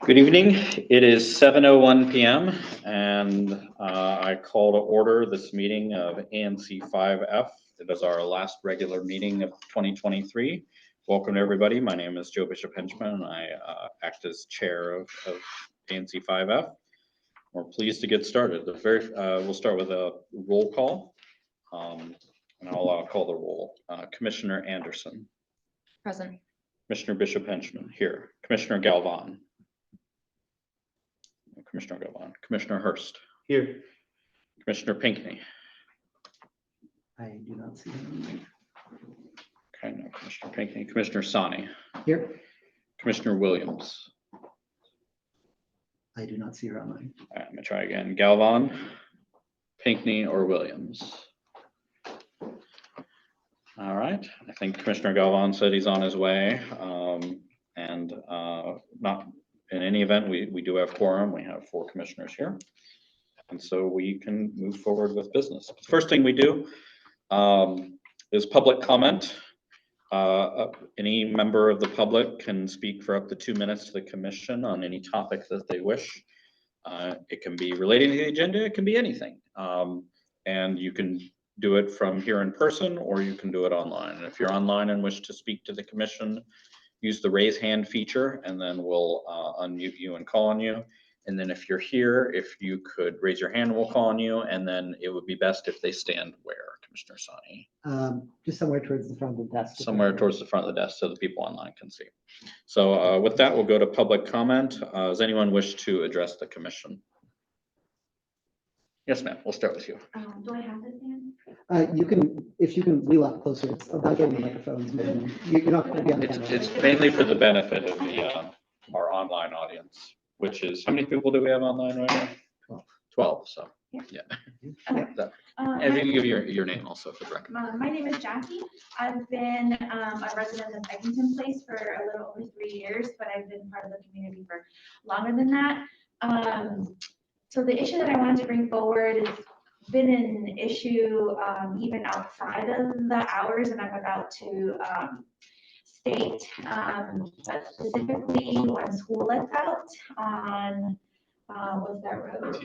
Good evening. It is 7:01 p.m. and I call to order this meeting of ANC 5F. It is our last regular meeting of 2023. Welcome everybody. My name is Joe Bishop Henchman and I act as chair of ANC 5F. We're pleased to get started. We'll start with a roll call and I'll call the roll. Commissioner Anderson. Present. Commissioner Bishop Henchman here. Commissioner Galvan. Commissioner Galvan. Commissioner Hurst. Here. Commissioner Pinckney. I do not see him. Okay, no Commissioner Pinckney. Commissioner Sani. Here. Commissioner Williams. I do not see her online. All right, I'm gonna try again. Galvan, Pinckney, or Williams. All right, I think Commissioner Galvan said he's on his way. Not in any event, we do have quorum. We have 4 commissioners here. And so we can move forward with business. The first thing we do is public comment. Any member of the public can speak for up to 2 minutes to the commission on any topic that they wish. It can be relating to the agenda, it can be anything. And you can do it from here in person or you can do it online. And if you're online and wish to speak to the commission, use the raise hand feature and then we'll unmute you and call on you. And then if you're here, if you could raise your hand, we'll call on you. And then it would be best if they stand where, Commissioner Sani? Just somewhere towards the front of the desk. Somewhere towards the front of the desk so the people online can see. So with that, we'll go to public comment. Does anyone wish to address the commission? Yes, ma'am. We'll start with you. Do I have this hand? You can, if you can wheel up closer, it's about getting the microphones. You're not going to be on the camera. It's mainly for the benefit of our online audience, which is, how many people do we have online right now? 12. 12, so, yeah. Okay. And if you can give your name also for the record. My name is Jackie. I've been a resident of Eglinton Place for a little over 3 years, but I've been part of the community for longer than that. So the issue that I wanted to bring forward has been an issue even outside of the hours, and I'm about to state, but specifically when school lets out on what's that road?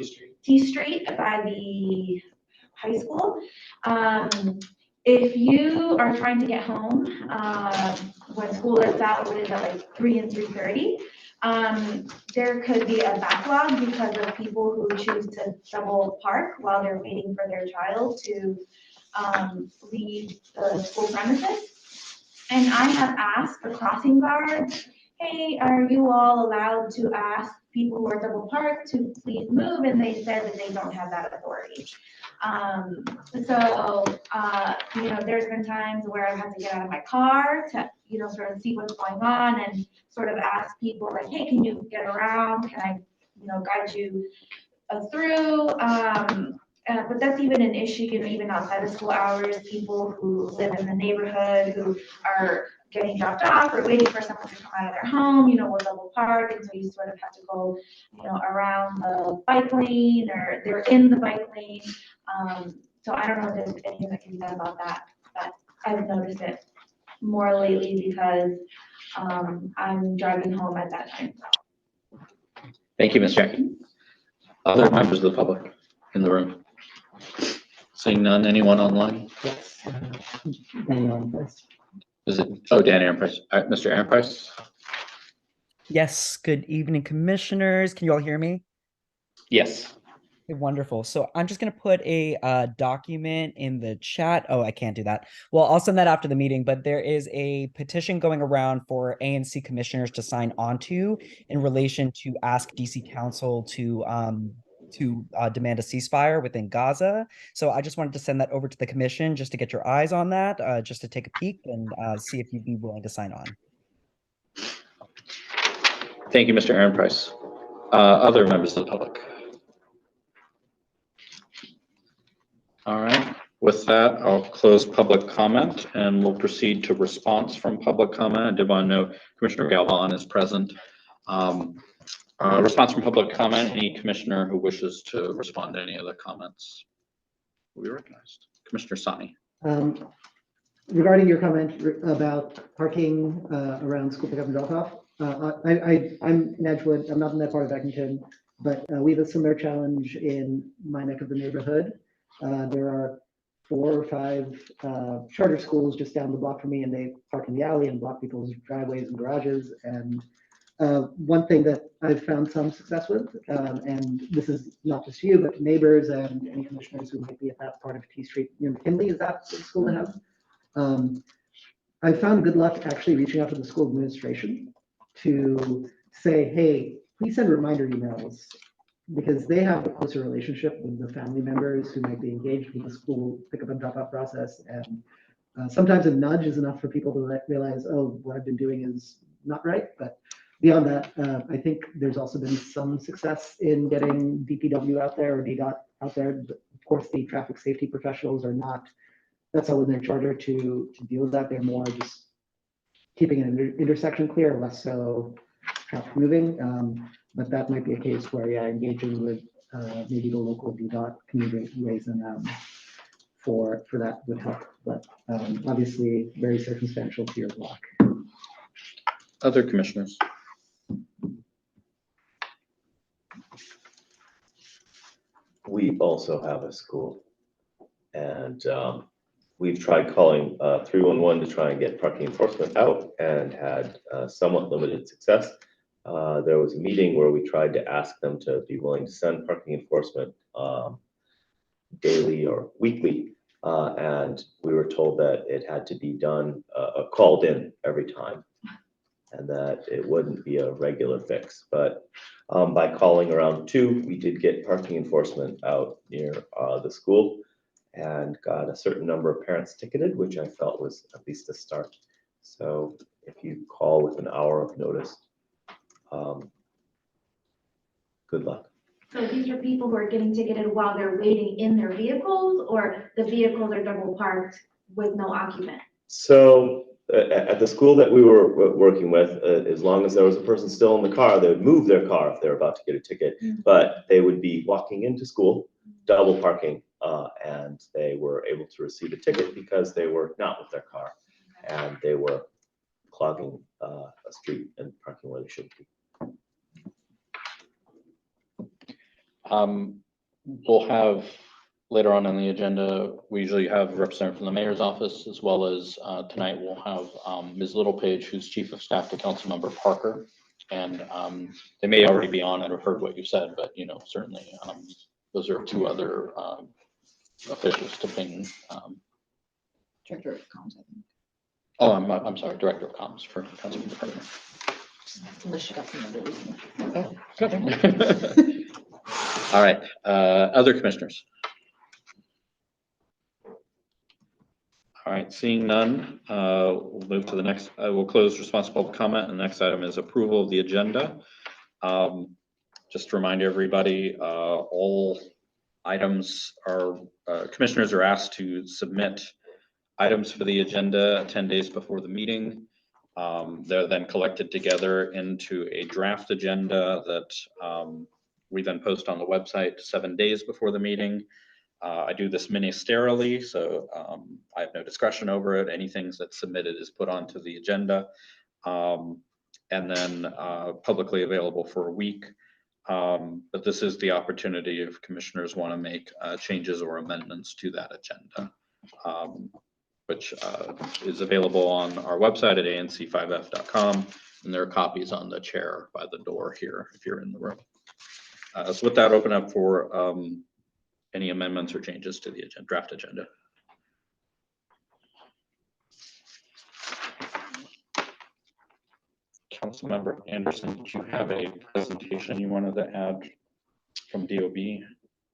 T Street by the high school. If you are trying to get home when school lets out, what is that, like 3 and 3:30? There could be a backlog because of people who choose to double park while they're waiting for their child to leave the school premises. And I have asked the crossing guards, hey, are you all allowed to ask people who are double parked to please move? And they said that they don't have that authority. There's been times where I've had to get out of my car to, sort of see what's going on and sort of ask people like, hey, can you get around? Can I, guide you through? But that's even an issue, even outside of school hours, people who live in the neighborhood who are getting dropped off or waiting for someone to come out of their home, will double park. And so you sort of have to go, around the bike lane or they're in the bike lane. So I don't know if there's anything that can be done about that, but I've noticed it more lately because I'm driving home at that time. Thank you, Ms. Jackie. Other members of the public in the room? Seeing none, anyone online? Yes. Daniel first. Is it, Dan Aaron-Price, Mr. Aaron-Price? Yes, good evening, commissioners. Can you all hear me? Yes. Okay, wonderful. So I'm just going to put a document in the chat. Oh, I can't do that. Well, I'll send that after the meeting, but there is a petition going around for ANC commissioners to sign onto in relation to ask DC Council to demand a ceasefire within Gaza. So I just wanted to send that over to the commission just to get your eyes on that, just to take a peek and see if you'd be willing to sign on. Thank you, Mr. Aaron-Price. Other members of the public? All right, with that, I'll close public comment and we'll proceed to response from public comment. I did want to know Commissioner Galvan is present. Response from public comment, any commissioner who wishes to respond to any of the comments will be recognized. Commissioner Sani. Regarding your comment about parking around school pickup and drop off, I'm in Edgewood. I'm not in that part of Eckington, but we have a similar challenge in my neck of the neighborhood. There are 4 or 5 charter schools just down the block from me, and they park in the alley and block people's driveways and garages. And one thing that I've found some success with, and this is not just you, but neighbors and any commissioners who might be at that part of T Street near McKinley, is that the school they have? I found good luck actually reaching out to the school administration to say, hey, please send reminder emails, because they have a closer relationship with the family members who might be engaged with the school pickup and drop off process. And sometimes a nudge is enough for people to realize, oh, what I've been doing is not right. But beyond that, I think there's also been some success in getting DPW out there or DDOT out there. But of course, the traffic safety professionals are not, that's not in their charter to deal with that. They're more just keeping an intersection clear, less so traffic moving. But that might be a case where, yeah, engaging with maybe the local DDOT community ways and for that would help. But obviously, very circumstantial to your block. Other commissioners? We also have a school, and we've tried calling 311 to try and get parking enforcement out, and had somewhat limited success. There was a meeting where we tried to ask them to be willing to send parking enforcement daily or weekly, and we were told that it had to be done, called in every time, and that it wouldn't be a regular fix. But by calling around 2, we did get parking enforcement out near the school, and got a certain number of parents ticketed, which I felt was at least a start. So if you call with an hour of notice, good luck. So these are people who are getting ticketed while they're waiting in their vehicles, or the vehicles are double parked with no occupant? So at the school that we were working with, as long as there was a person still in the car, they would move their car if they're about to get a ticket, but they would be walking into school, double parking, and they were able to receive a ticket because they were not with their car, and they were clogging a street and parking where they shouldn't be. We'll have later on in the agenda, we usually have a representative from the mayor's office, as well as tonight we'll have Ms. Littlepage, who's chief of staff to Councilmember Parker. And they may already be on and have heard what you said, but certainly those are 2 other officials to ping. Director of comms, I think. Oh, I'm sorry, director of comms for Councilmember Parker. Unless you got some other reason. All right, other commissioners. All right, seeing none, we'll move to the next. We'll close responsible public comment, and the next item is approval of the agenda. Just to remind everybody, all items are, commissioners are asked to submit items for the agenda 10 days before the meeting. They're then collected together into a draft agenda that we then post on the website 7 days before the meeting. I do this ministerially, so I have no discretion over it. Anything that's submitted is put onto the agenda, and then publicly available for a week. But this is the opportunity if commissioners want to make changes or amendments to that agenda, which is available on our website at anc5f.com, and there are copies on the chair by the door here if you're in the room. So with that, open up for any amendments or changes to the draft agenda. Councilmember Anderson, did you have a presentation you wanted to add from DOB,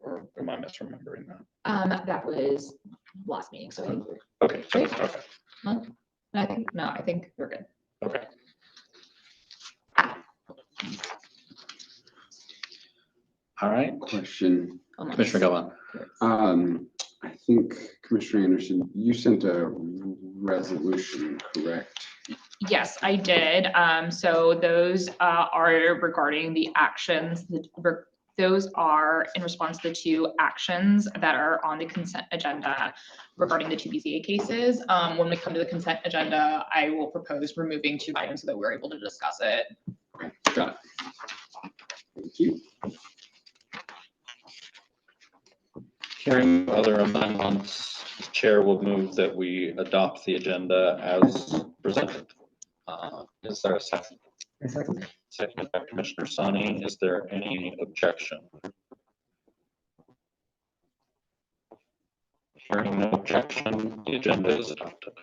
or am I misremembering that? That was last meeting, so I think Okay, so, okay, I think we're good. okay. All right, Question. Almost. Commissioner Galvan. I think Commissioner Anderson, you sent a resolution, correct? Yes, I did. So those are regarding the actions those are in response to the two actions that are on the consent agenda regarding the two BZA cases. When we come to the consent agenda, I will propose removing two items so that we're able to discuss it. Got it. Thank you. Hearing no other amendments, the chair will move that we adopt the agenda as presented. Is there a second? A second. Second by Commissioner Sani. Is there any objection? Hearing no objection, the agenda is adopted.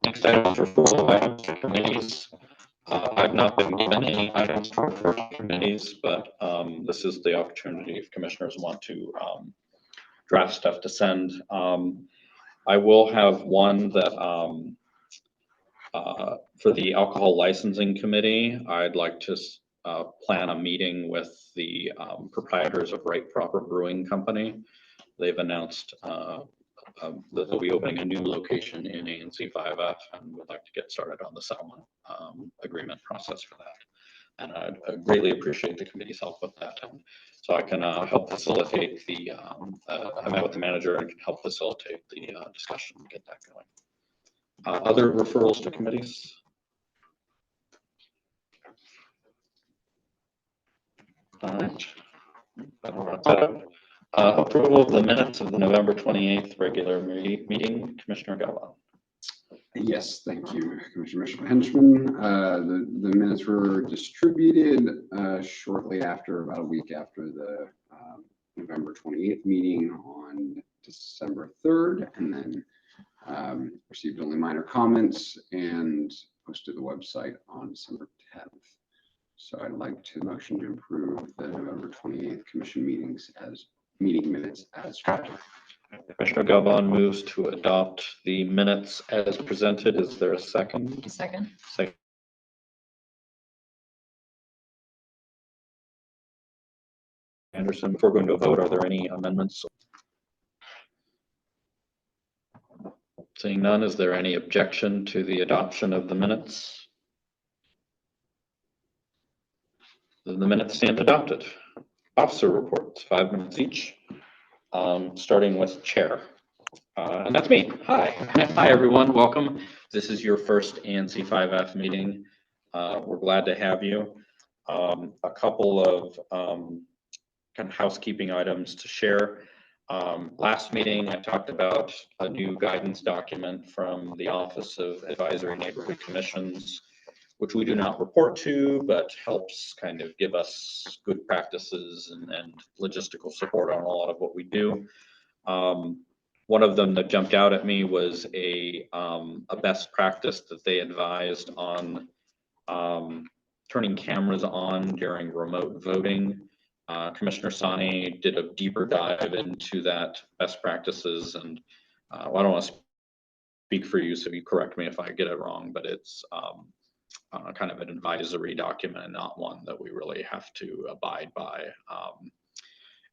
Next item for approval of items for committees. I've not been given any items for refer to committees, but this is the opportunity if commissioners want to draft stuff to send. I will have one that for the alcohol licensing committee, I'd like to plan a meeting with the proprietors of Right Proper Brewing Company. They've announced that they'll be opening a new location in ANC 5F and would like to get started on the settlement agreement process for that. And I'd greatly appreciate the committee's help with that. And so I can help facilitate the, I met with the manager and can help facilitate the discussion and get that going. Other referrals to committees? All right. That'll wrap that up. Approval of the minutes of the November 28th regular meeting, Commissioner Galvin. Yes, thank you, Commissioner Henchman. The minutes were distributed shortly after, about a week after the November 28th meeting on December 3rd, and then received only minor comments and posted the website on December 10th. So I'd like to motion to approve the November 28th commission meetings as meeting minutes as drafted. Commissioner Galvin moves to adopt the minutes as presented. Is there a second? Second. Second. Anderson, before going to a vote, are there any amendments? Seeing none, is there any objection to the adoption of the minutes? Then the minutes stand adopted. Officer reports, 5 minutes each, starting with chair. And that's me. Hi. Hi, everyone. Welcome. This is your first ANC 5F meeting. We're glad to have you. A couple of kind of housekeeping items to share. Last meeting, I talked about a new guidance document from the Office of Advisory Neighborhood Commissions, which we do not report to, but helps kind of give us good practices and logistical support on a lot of what we do. One of them that jumped out at me was a best practice that they advised on turning cameras on during remote voting. Commissioner Sani did a deeper dive into that best practices, and well, I don't want to speak for you, so you correct me if I get it wrong, but it's kind of an advisory document and not one that we really have to abide by.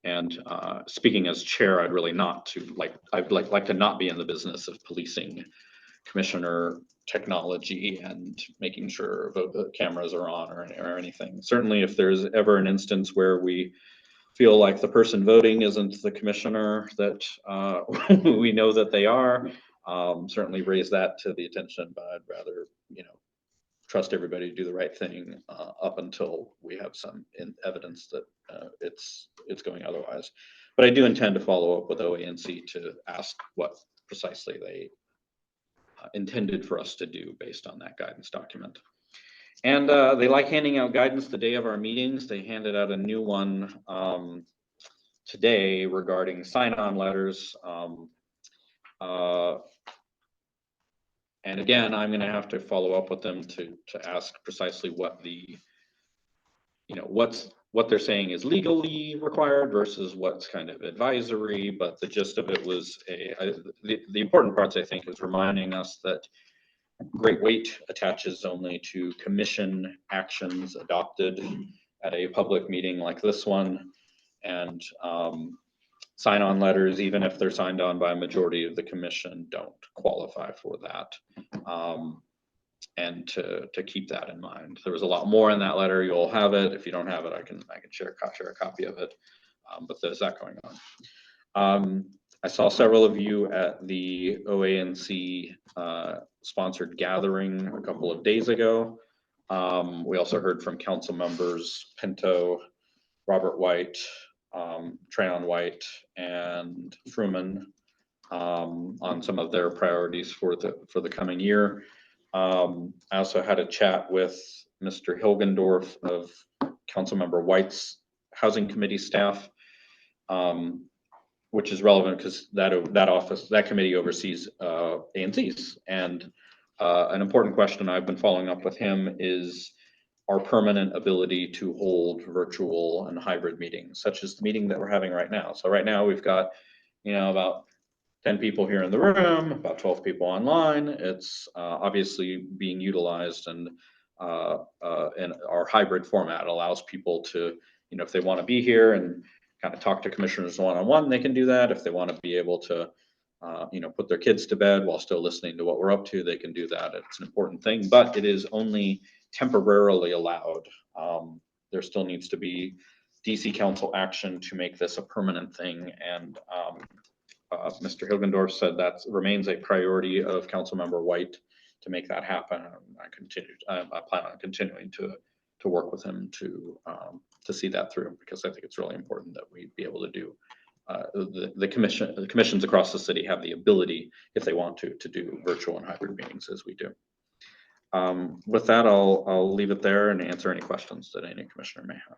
And speaking as chair, I'd really not to I'd like to not be in the business of policing commissioner technology and making sure vote cameras are on or anything. Certainly, if there's ever an instance where we feel like the person voting isn't the commissioner that we know that they are, certainly raise that to the attention. But I'd rather, trust everybody to do the right thing up until we have some evidence that it's going otherwise. But I do intend to follow up with OANC to ask what precisely they intended for us to do based on that guidance document. And they like handing out guidance the day of our meetings. They handed out a new one today regarding sign-on letters. And again, I'm going to have to follow up with them to ask precisely what the, what they're saying is legally required versus what's kind of advisory. But the gist of it was the important parts, I think, is reminding us that great weight attaches only to commission actions adopted at a public meeting like this one, and sign-on letters, even if they're signed on by a majority of the commission, don't qualify for that. and to keep that in mind. There was a lot more in that letter. You'll have it. If you don't have it, I can share a copy of it. But there's that going on. I saw several of you at the OANC sponsored gathering a couple of days ago. We also heard from council members Pinto, Robert White, Trayon White, and Fruman on some of their priorities for the coming year. I also had a chat with Mr. Hilgendorf of Councilmember White's Housing Committee staff, which is relevant because that committee oversees ANCs. And an important question I've been following up with him is our permanent ability to hold virtual and hybrid meetings, such as the meeting that we're having right now. So right now we've got, about 10 people here in the room, about 12 people online. It's obviously being utilized, and in our hybrid format allows people to, if they want to be here and kind of talk to commissioners one-on-one, they can do that. If they want to be able to, put their kids to bed while still listening to what we're up to, they can do that. It's an important thing, but it is only temporarily allowed. There still needs to be DC Council action to make this a permanent thing, and Mr. Hilgendorf said that remains a priority of Councilmember White to make that happen. I plan on continuing to work with him to see that through, because I think it's really important that we be able to do the commissions across the city have the ability, if they want to do virtual and hybrid meetings as we do. With that, I'll leave it there and answer any questions that any commissioner may have.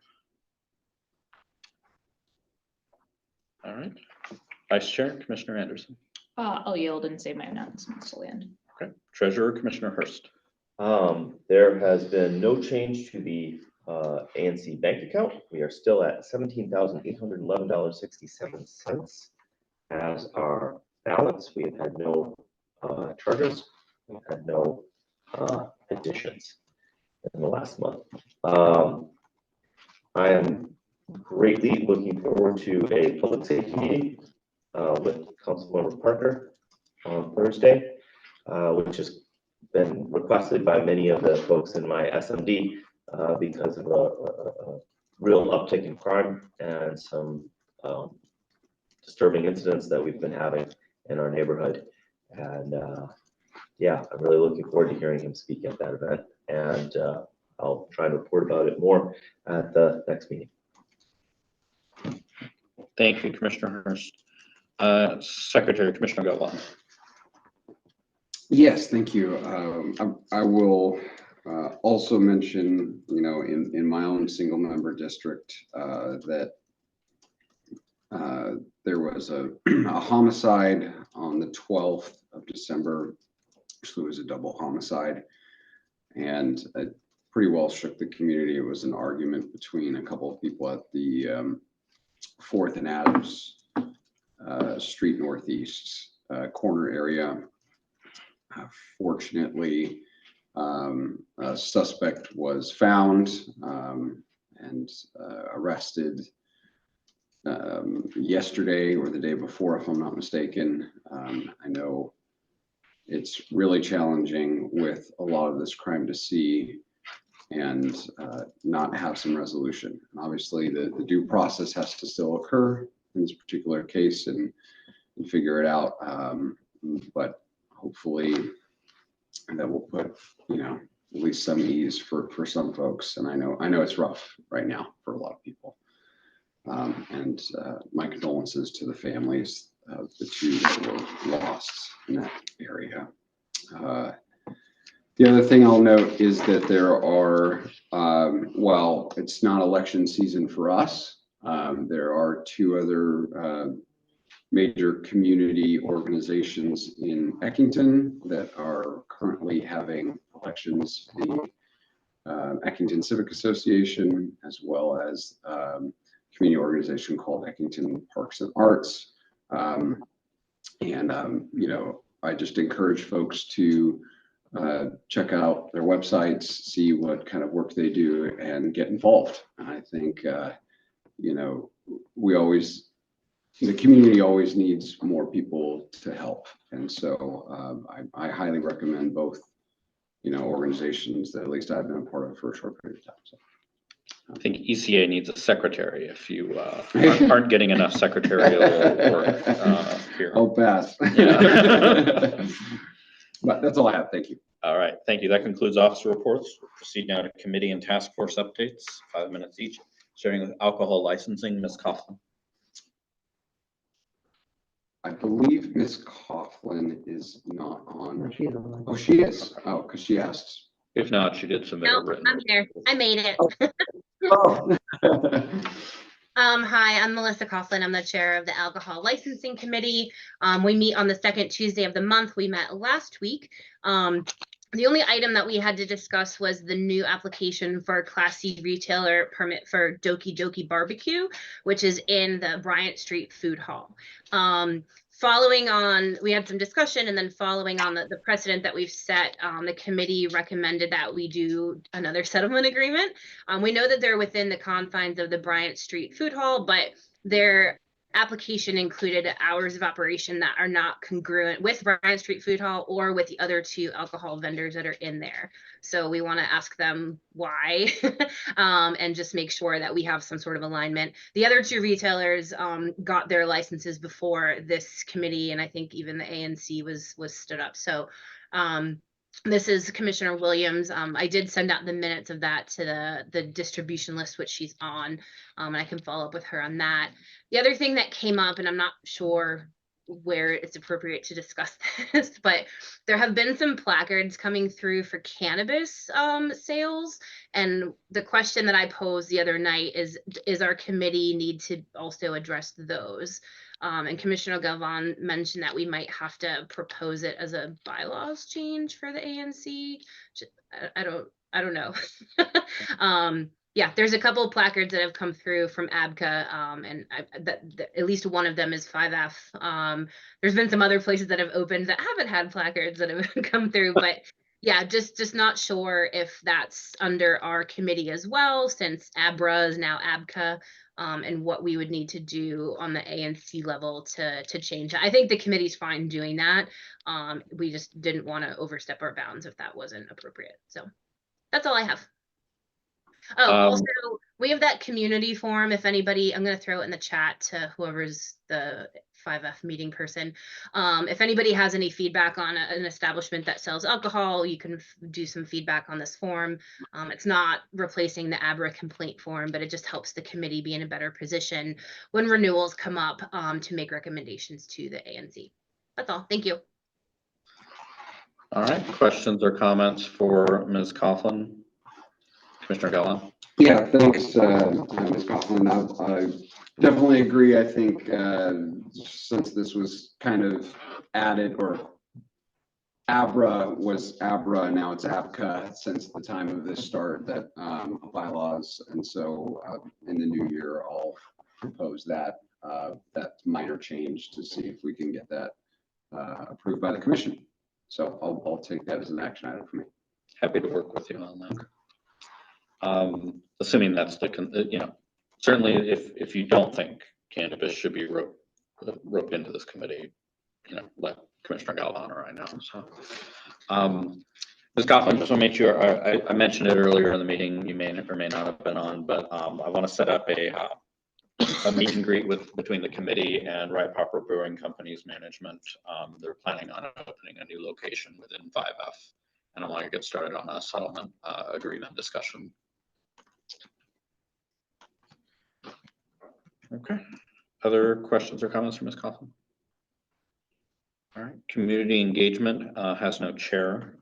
All right. Vice Chair, Commissioner Anderson. I'll yield and save my announcements till the end. Okay. Treasurer, Commissioner Hurst. There has been no change to the ANC bank account. We are still at $17,811.67 as our balance. We have had no charges. We've had no additions in the last month. I am greatly looking forward to a public safety meeting with Councilmember Parker on Thursday, which has been requested by many of the folks in my SMD because of a real uptick in crime and some disturbing incidents that we've been having in our neighborhood. And yeah, I'm really looking forward to hearing him speak at that event, and I'll try and report about it more at the next meeting. Thank you, Commissioner Hurst. Secretary, Commissioner Govan. Yes, thank you. I will also mention, in my own single member district, that there was a homicide on the 12th of December. So it was a double homicide, and it pretty well shook the community. It was an argument between a couple of people at the 4th and Adams Street Northeast corner area. Fortunately, a suspect was found and arrested yesterday or the day before, if I'm not mistaken. I know it's really challenging with a lot of this crime to see and not have some resolution. And obviously, the due process has to still occur in this particular case and figure it out. But hopefully that will put, at least some ease for some folks. And I know it's rough right now for a lot of people. And my condolences to the families of the two that were lost in that area. The other thing I'll note is that there are, while it's not election season for us, there are two other major community organizations in Eckington that are currently having elections. The Eckington Civic Association, as well as community organization called Eckington Parks and Arts. I just encourage folks to check out their websites, see what kind of work they do, and get involved. I think, the community always needs more people to help. And so I highly recommend both organizations that at least I've been a part of for a short period of time. So. I think ECA needs a secretary if you aren't getting enough secretarial work here. I'll pass. Yeah. But that's all I have. Thank you. All right, thank you. That concludes officer reports. We'll proceed now to committee and task force updates, 5 minutes each, starting with alcohol licensing. Ms. Coughlin. I believe Ms. Coughlin is not on. No, she is online. Oh, she is. Oh, because she asked. If not, she did submit a Nope, written. I'm here. I made it. Oh. Hi, I'm Melissa Coughlin. I'm the chair of the Alcohol Licensing Committee. We meet on the second Tuesday of the month. We met last week. The only item that we had to discuss was the new application for a Class C retailer permit for Doki Doki Barbecue, which is in the Bryant Street Food Hall. Following on, we had some discussion, and then following on the precedent that we've set, the committee recommended that we do another settlement agreement. We know that they're within the confines of the Bryant Street Food Hall, but their application included hours of operation that are not congruent with Bryant Street Food Hall or with the other 2 alcohol vendors that are in there. So we want to ask them why and just make sure that we have some sort of alignment. The other 2 retailers got their licenses before this committee, and I think even the ANC was stood up. So this is Commissioner Williams. I did send out the minutes of that to the distribution list, which she's on, and I can follow up with her on that. The other thing that came up, and I'm not sure where it's appropriate to discuss this, but there have been some placards coming through for cannabis sales. And the question that I posed the other night is our committee need to also address those? And Commissioner Galvan mentioned that we might have to propose it as a bylaws change for the ANC. I don't know. Yeah, there's a couple of placards that have come through from ABCA, and at least one of them is 5F. There's been some other places that have opened that haven't had placards that have come through, but yeah, just not sure if that's under our committee as well, since ABRA is now ABCA, and what we would need to do on the ANC level to change that. I think the committee's fine doing that. We just didn't want to overstep our bounds if that wasn't appropriate. So that's all I have. Oh, also, we have that community forum. If anybody, I'm going to throw it in the chat to whoever's the 5F meeting person. If anybody has any feedback on an establishment that sells alcohol, you can do some feedback on this form. It's not replacing the ABRA complaint form, but it just helps the committee be in a better position when renewals come up to make recommendations to the ANC. That's all. Thank you. All right, questions or comments for Ms. Coughlin? Commissioner Galvan. Yeah, thanks, Ms. Coughlin. I definitely agree. I think since this was kind of added, or ABRA was ABRA, now it's ABCA since the time of this start, that bylaws. And so in the new year, I'll propose that minor change to see if we can get that approved by the commission. So I'll take that as an action item for me. Happy to work with you on that. Assuming that's certainly if you don't think cannabis should be roped into this committee, let Commissioner Galvan or I know. So, Ms. Coughlin, just want to make sure I mentioned it earlier in the meeting. You may or may not have been on, but I want to set up a meet and greet between the committee and Right Proper Brewing Company's management. They're planning on opening a new location within 5F, and I want to get started on a settlement agreement discussion. Okay. Other questions or comments from Ms. Coughlin? All right. Community engagement has no chair,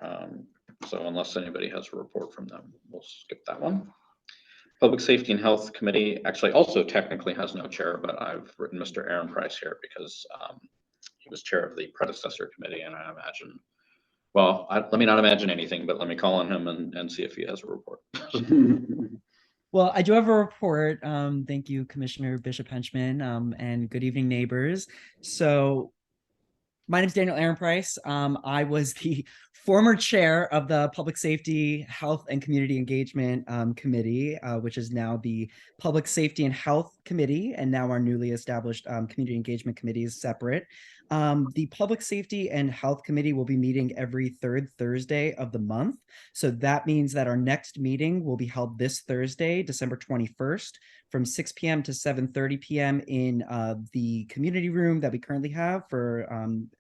so unless anybody has a report from them, we'll skip that one. Public Safety and Health Committee actually also technically has no chair, but I've written Mr. Aaron Price here because he was chair of the predecessor committee, and I imagine, well, let me not imagine anything, but let me call on him and see if he has a report. Well, I do have a report. Thank you, Commissioner Bishop Henchman, and good evening, neighbors. So my name is Daniel Aaron Price. I was the former chair of the Public Safety, Health, and Community Engagement Committee, which is now the Public Safety and Health Committee, and now our newly established Community Engagement Committee is separate. The Public Safety and Health Committee will be meeting every third Thursday of the month. So that means that our next meeting will be held this Thursday, December 21st, from 6 p.m. to 7:30 p.m. in the community room that we currently have for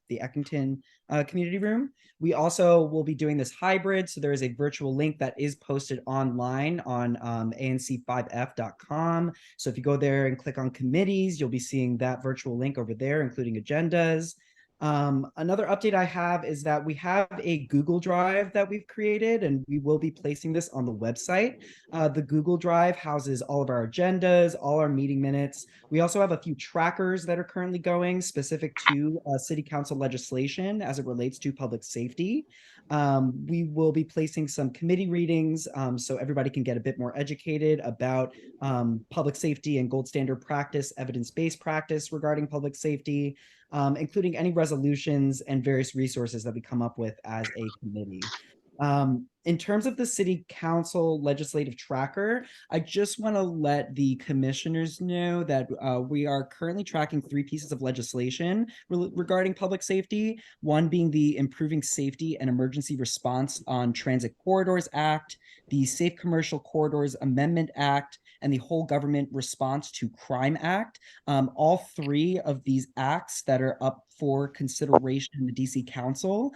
the Eckington community room. We also will be doing this hybrid. So there is a virtual link that is posted online on anc5f.com. So if you go there and click on committees, you'll be seeing that virtual link over there, including agendas. Another update I have is that we have a Google Drive that we've created, and we will be placing this on the website. The Google Drive houses all of our agendas, all our meeting minutes. We also have a few trackers that are currently going specific to city council legislation as it relates to public safety. We will be placing some committee readings so everybody can get a bit more educated about public safety and gold standard practice, evidence-based practice regarding public safety, including any resolutions and various resources that we come up with as a committee. In terms of the city council legislative tracker, I just want to let the commissioners know that we are currently tracking 3 pieces of legislation regarding public safety, one being the Improving Safety and Emergency Response on Transit Corridors Act, the Safe Commercial Corridors Amendment Act, and the Whole Government Response to Crime Act. All 3 of these acts that are up for consideration in the DC Council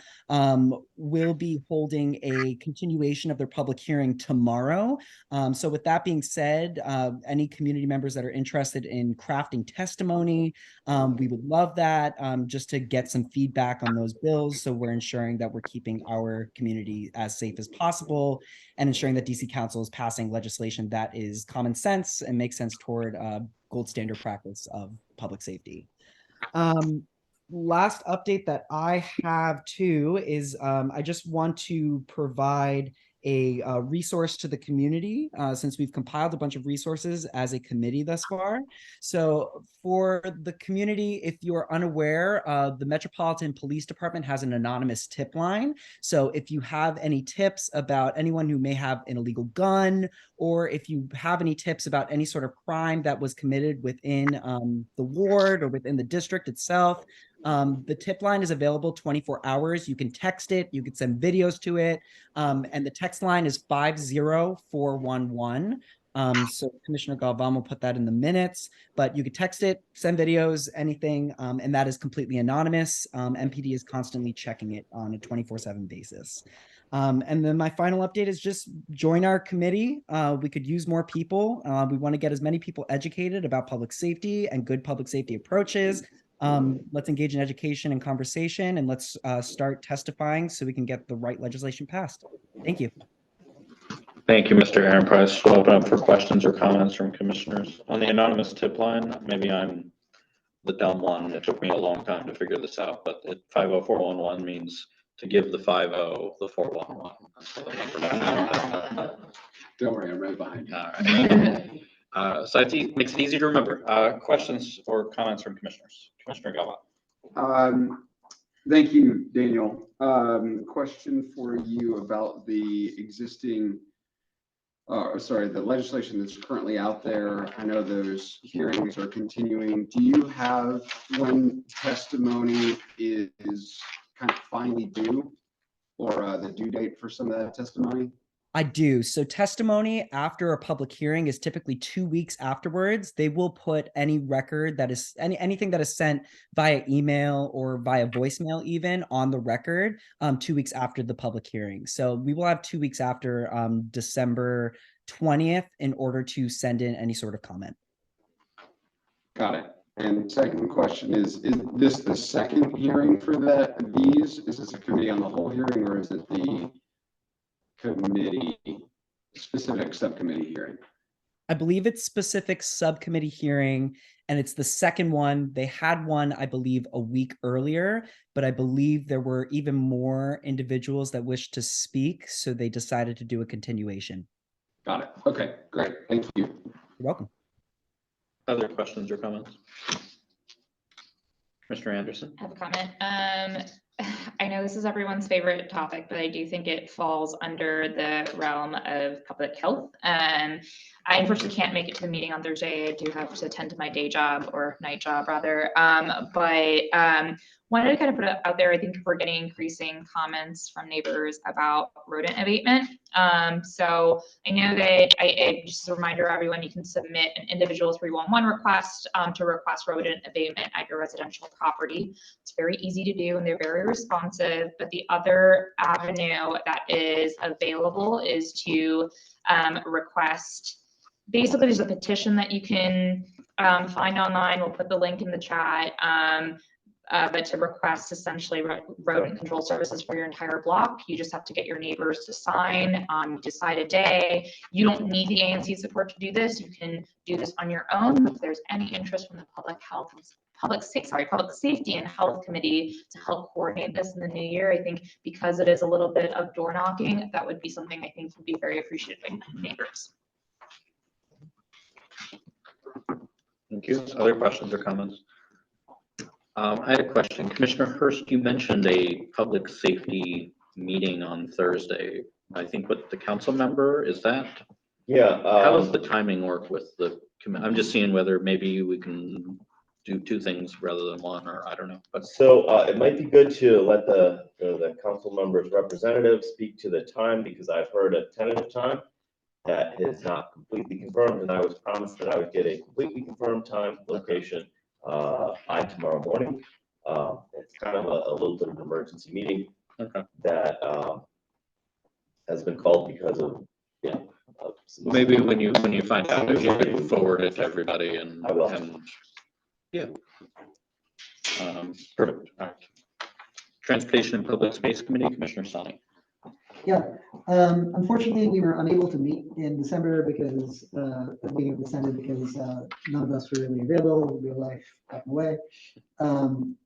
will be holding a continuation of their public hearing tomorrow. So with that being said, any community members that are interested in crafting testimony, we would love that just to get some feedback on those bills. So we're ensuring that we're keeping our community as safe as possible and ensuring that DC Council is passing legislation that is common sense and makes sense toward gold standard practice of public safety. Last update that I have too is I just want to provide a resource to the community since we've compiled a bunch of resources as a committee thus far. So for the community, if you're unaware, the Metropolitan Police Department has an anonymous tip line. So if you have any tips about anyone who may have an illegal gun, or if you have any tips about any sort of crime that was committed within the ward or within the district itself, the tip line is available 24 hours. You can text it, you can send videos to it, and the text line is 50411. So Commissioner Galvan will put that in the minutes, but you could text it, send videos, anything, and that is completely anonymous. MPD is constantly checking it on a 24/7 basis. And then my final update is just join our committee. We could use more people. We want to get as many people educated about public safety and good public safety approaches. Let's engage in education and conversation, and let's start testifying so we can get the right legislation passed. Thank you. Thank you, Mr. Aaron Price. We'll open up for questions or comments from commissioners. On the anonymous tip line, maybe I'm the dumb one. It took me a long time to figure this out, but 50411 means to give the 50, the 411. That's what the number. Don't worry, I'm right behind you. All right. So it makes it easy to remember. Questions or comments from commissioners? Commissioner Galvan. Thank you, Daniel. Question for you about the existing, the legislation that's currently out there. I know those hearings are continuing. Do you have when testimony is kind of finally due, or the due date for some of that testimony? I do. So testimony after a public hearing is typically 2 weeks afterwards. They will put any record that is anything that is sent via email or via voicemail even on the record 2 weeks after the public hearing. So we will have 2 weeks after December 20th in order to send in any sort of comment. Got it. And second question is this the second hearing for these? Is this a committee on the whole hearing, or is it the committee specific subcommittee hearing? I believe it's specific subcommittee hearing, and it's the second one. They had one, I believe, a week earlier, but I believe there were even more individuals that wished to speak, so they decided to do a continuation. Got it. Okay, great. Thank you. You're welcome. Other questions or comments? Commissioner Anderson. I have a comment. I know this is everyone's favorite topic, but I do think it falls under the realm of public health. I unfortunately can't make it to the meeting on Thursday. I do have to attend to my day job or night job rather. Wanted to kind of put it out there. I think we're getting increasing comments from neighbors about rodent abatement. So I know that just a reminder, everyone, you can submit an individual 311 request to request rodent abatement at your residential property. It's very easy to do and they're very responsive, but the other avenue that is available is to request, basically there's a petition that you can find online. We'll put the link in the chat. But to request essentially rodent control services for your entire block, you just have to get your neighbors to sign, decide a day. You don't need the ANC support to do this. You can do this on your own. If there's any interest from the public safety and health committee to help coordinate this in the new year, I think because it is a little bit of door knocking, that would be something I think would be very appreciated by neighbors. Thank you. Other questions or comments? I had a question. Commissioner Hurst, you mentioned a public safety meeting on Thursday. I think with the council member, is that? Yeah. How does the timing work with the, I'm just seeing whether maybe we can do two things rather than one, or I don't know. But So it might be good to let the council members' representatives speak to the time, because I've heard a tentative time that is not completely confirmed, and I was promised that I would get a completely confirmed time, location by tomorrow morning. It's kind of a little bit of an emergency meeting that has been called because of, yeah. Maybe when you find out, if you could forward it to everybody and. I will. Yeah. Perfect. All right. Transportation and Public Space Committee, Commissioner Sani. Yeah, unfortunately, we were unable to meet in December because, the meeting was extended because, none of us were really available, real life got in the way.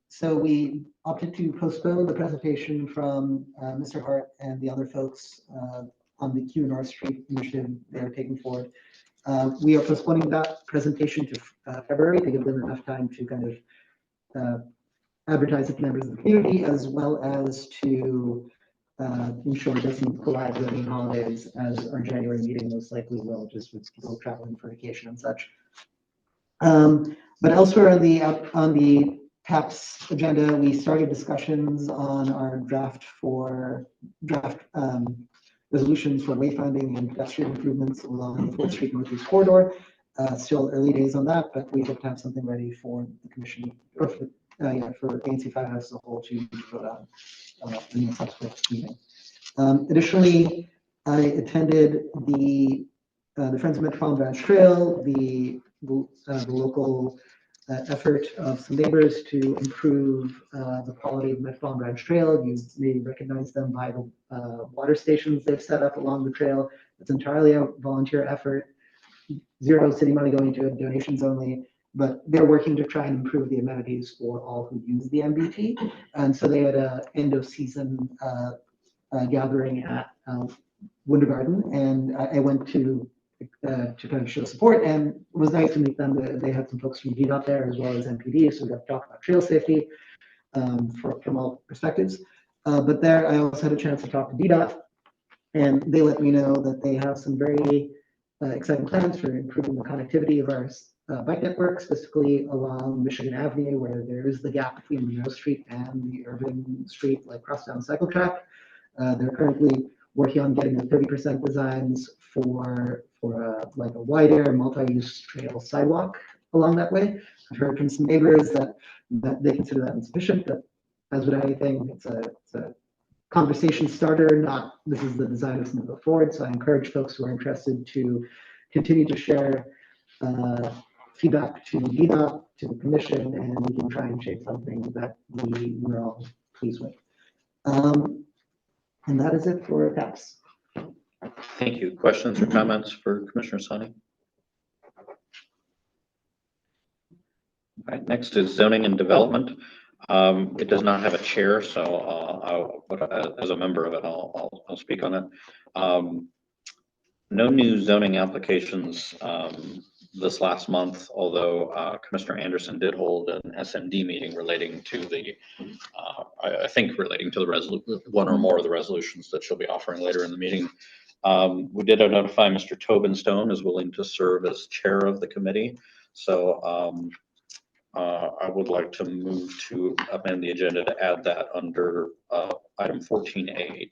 So we opted to postpone the presentation from, Mr. Hart and the other folks, on the Q North Street initiative they're taking forward. We are postponing that presentation to, February to give them enough time to kind of, advertise it to members of the community, as well as to ensure it doesn't collide with any holidays, as our January meeting most likely will, just with people traveling for vacation and such. But elsewhere on the TAPS agenda, we started discussions on our draft resolutions for wayfinding and pedestrian improvements along the 4th Street Northeast corridor. Still early days on that, but we hope to have something ready for the commission, or for ANC 5 as a whole to vote on in the subsequent meeting. Additionally, I attended the Friends of Metropolitan Branch Trail, the local effort of some neighbors to improve the quality of Metropolitan Branch Trail. You may recognize them by the water stations they've set up along the trail. It's entirely a volunteer effort, zero city money going to it, donations only. But they're working to try and improve the amenities for all who use the MBT. And so they had an end of season gathering at Winter Garden, and I went to kind of show support, and it was nice to meet them. They had some folks from VDOT there as well as MPD, so we got to talk about trail safety from all perspectives. But there, I also had a chance to talk to VDOT, and they let me know that they have some very exciting plans for improving the connectivity of our bike network, specifically along Michigan Avenue, where there is the gap between Monroe Street and the Irving Street, like cross-down cycle track. They're currently working on getting the 30% designs for like a wider multi-use trail sidewalk along that way. I've heard from some neighbors that they consider that insufficient, but as with anything, it's a conversation starter, not this is the design that's going to go forward. So I encourage folks who are interested to continue to share feedback to VDOT, to the commission, and we can try and shape something that we're all pleased with. And that is it for TAPS. Thank you. Questions or comments for Commissioner Sani? All right, next is zoning and development. It does not have a chair, so as a member of it, I'll speak on it. No new zoning applications this last month, although Commissioner Anderson did hold an SMD meeting relating to the, I think relating to the one or more of the resolutions that she'll be offering later in the meeting. We did notify Mr. Tobin Stone is willing to serve as chair of the committee. So I would like to move to amend the agenda to add that under item 14A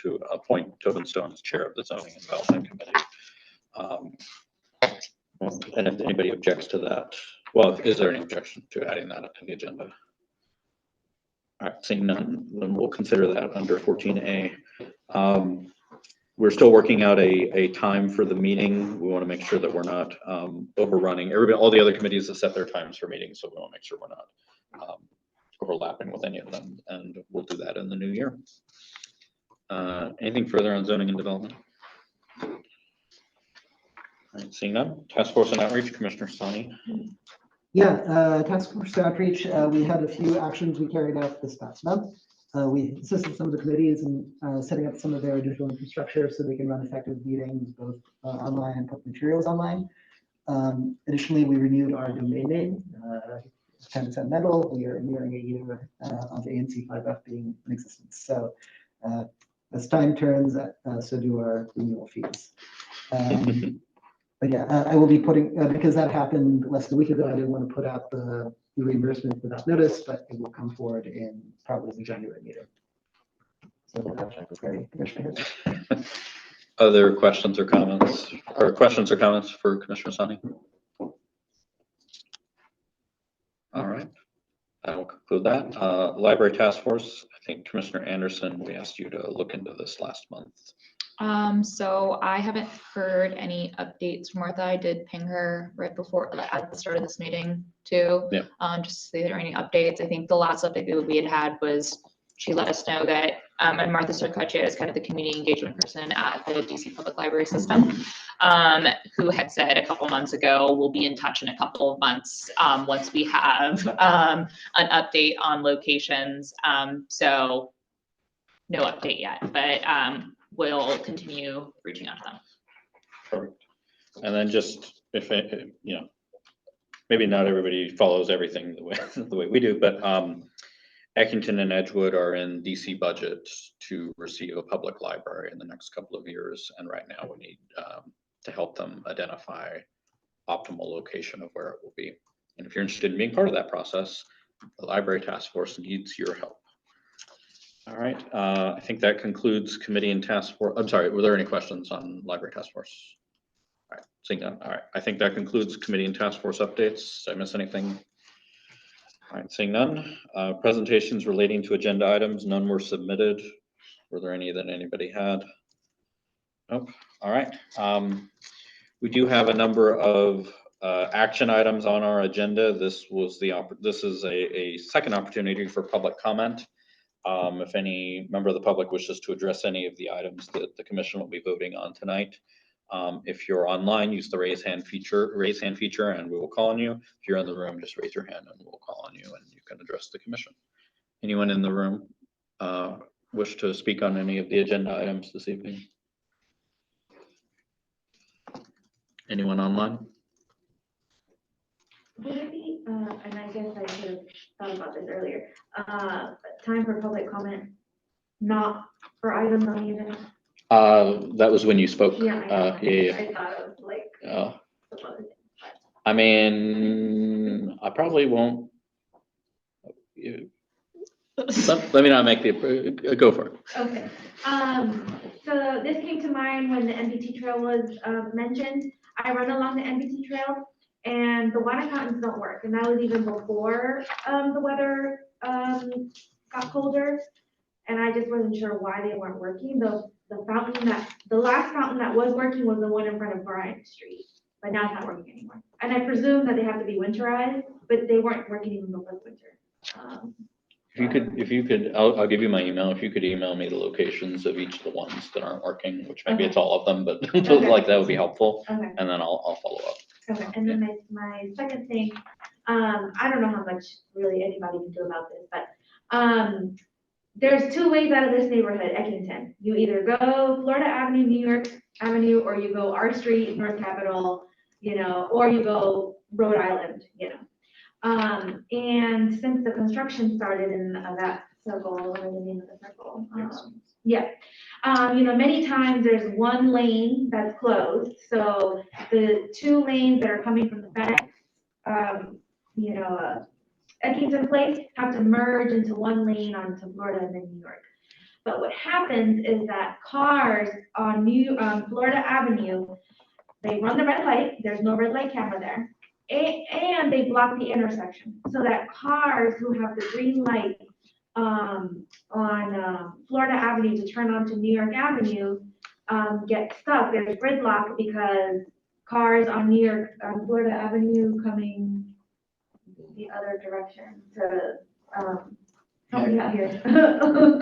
to appoint Tobin Stone as chair of the Zoning and Development Committee. And if anybody objects to that, well, is there any objection to adding that to the agenda? All right, seeing none, then we'll consider that under 14A. We're still working out a time for the meeting. We want to make sure that we're not overrunning. All the other committees have set their times for meetings, so we want to make sure we're not overlapping with any of them, and we'll do that in the new year. Anything further on zoning and development? All right, seeing none. Task Force and Outreach, Commissioner Sani. Yeah, task force outreach, we had a few actions we carried out this past month. We assisted some of the committees in setting up some of their digital infrastructure so they can run effective meetings both online and put materials online. Additionally, we renewed our domain name, 10% metal. We are nearing a year of ANC 5F being in existence. So as time turns, so do our renewal fees. But yeah, I will be putting, because that happened less than a week ago, I didn't want to put out the reimbursement without notice, but it will come forward in probably the January meeting. So we'll have that ready, Commissioner. Other questions or comments, for Commissioner Sani? All right, I will conclude that. Library Task Force, I think Commissioner Anderson, we asked you to look into this last month. So I haven't heard any updates from Martha. I did ping her right before at the start of this meeting too. Yeah. Just to see if there are any updates. I think the last update that we had was she let us know that, and Martha Sarkacia is kind of the community engagement person at the DC Public Library System, who had said a couple months ago, we'll be in touch in a couple of months once we have an update on locations. So no update yet, but we'll continue reaching out to them. Perfect. And then just if maybe not everybody follows everything the way we do, but Eckington and Edgewood are in DC budget to receive a public library in the next couple of years, and right now we need to help them identify optimal location of where it will be. And if you're interested in being part of that process, the Library Task Force needs your help. All right, I think that concludes committee and task force. I'm sorry, were there any questions on Library Task Force? All right, seeing none. All right, I think that concludes committee and task force updates. Did I miss anything? All right, seeing none. Presentations relating to agenda items, none were submitted. Were there any that anybody had? Nope. All right. We do have a number of action items on our agenda. This is a second opportunity for public comment. If any member of the public wishes to address any of the items that the commission will be voting on tonight, if you're online, use the raise hand feature, and we will call on you. If you're in the room, just raise your hand and we'll call on you and you can address the commission. Anyone in the room wish to speak on any of the agenda items this evening? Anyone online? Would it be, and I guess I should have thought about this earlier, time for public comment, not for items on the agenda? That was when you spoke. Yeah. Yeah. I thought it was like. I mean, I probably won't. Let me not make the, go for it. Okay, so this came to mind when the NBT trail was mentioned. I run along the NBT trail and the water fountains don't work, and that was even before the weather got colder, and I just wasn't sure why they weren't working. The last fountain that was working was the one in front of Bryant Street, but now it's not working anymore. And I presume that they have to be winterized, but they weren't working even before the winter. If you could, I'll give you my email. If you could email me the locations of each of the ones that aren't working, which maybe it's all of them, but like that would be helpful. Okay. And then I'll follow up. Okay, and then my second thing, I don't know how much really anybody can do about this, but there's two ways out of this neighborhood, Eckington. You either go Florida Avenue, New York Avenue, or you go our street, North Capitol, you know, or you go Rhode Island, you know. And since the construction started in that circle, what is the name of the circle? Yeah, you know, many times there's one lane that's closed, so the 2 lanes that are coming from the FedEx, you know, Eckington Place have to merge into 1 lane onto Florida and then New York. But what happens is that cars on Florida Avenue, they run the red light, there's no red light camera there, and they block the intersection, so that cars who have the green light on Florida Avenue to turn onto New York Avenue get stuck. There's gridlock because cars on Florida Avenue coming the other direction to help me out here.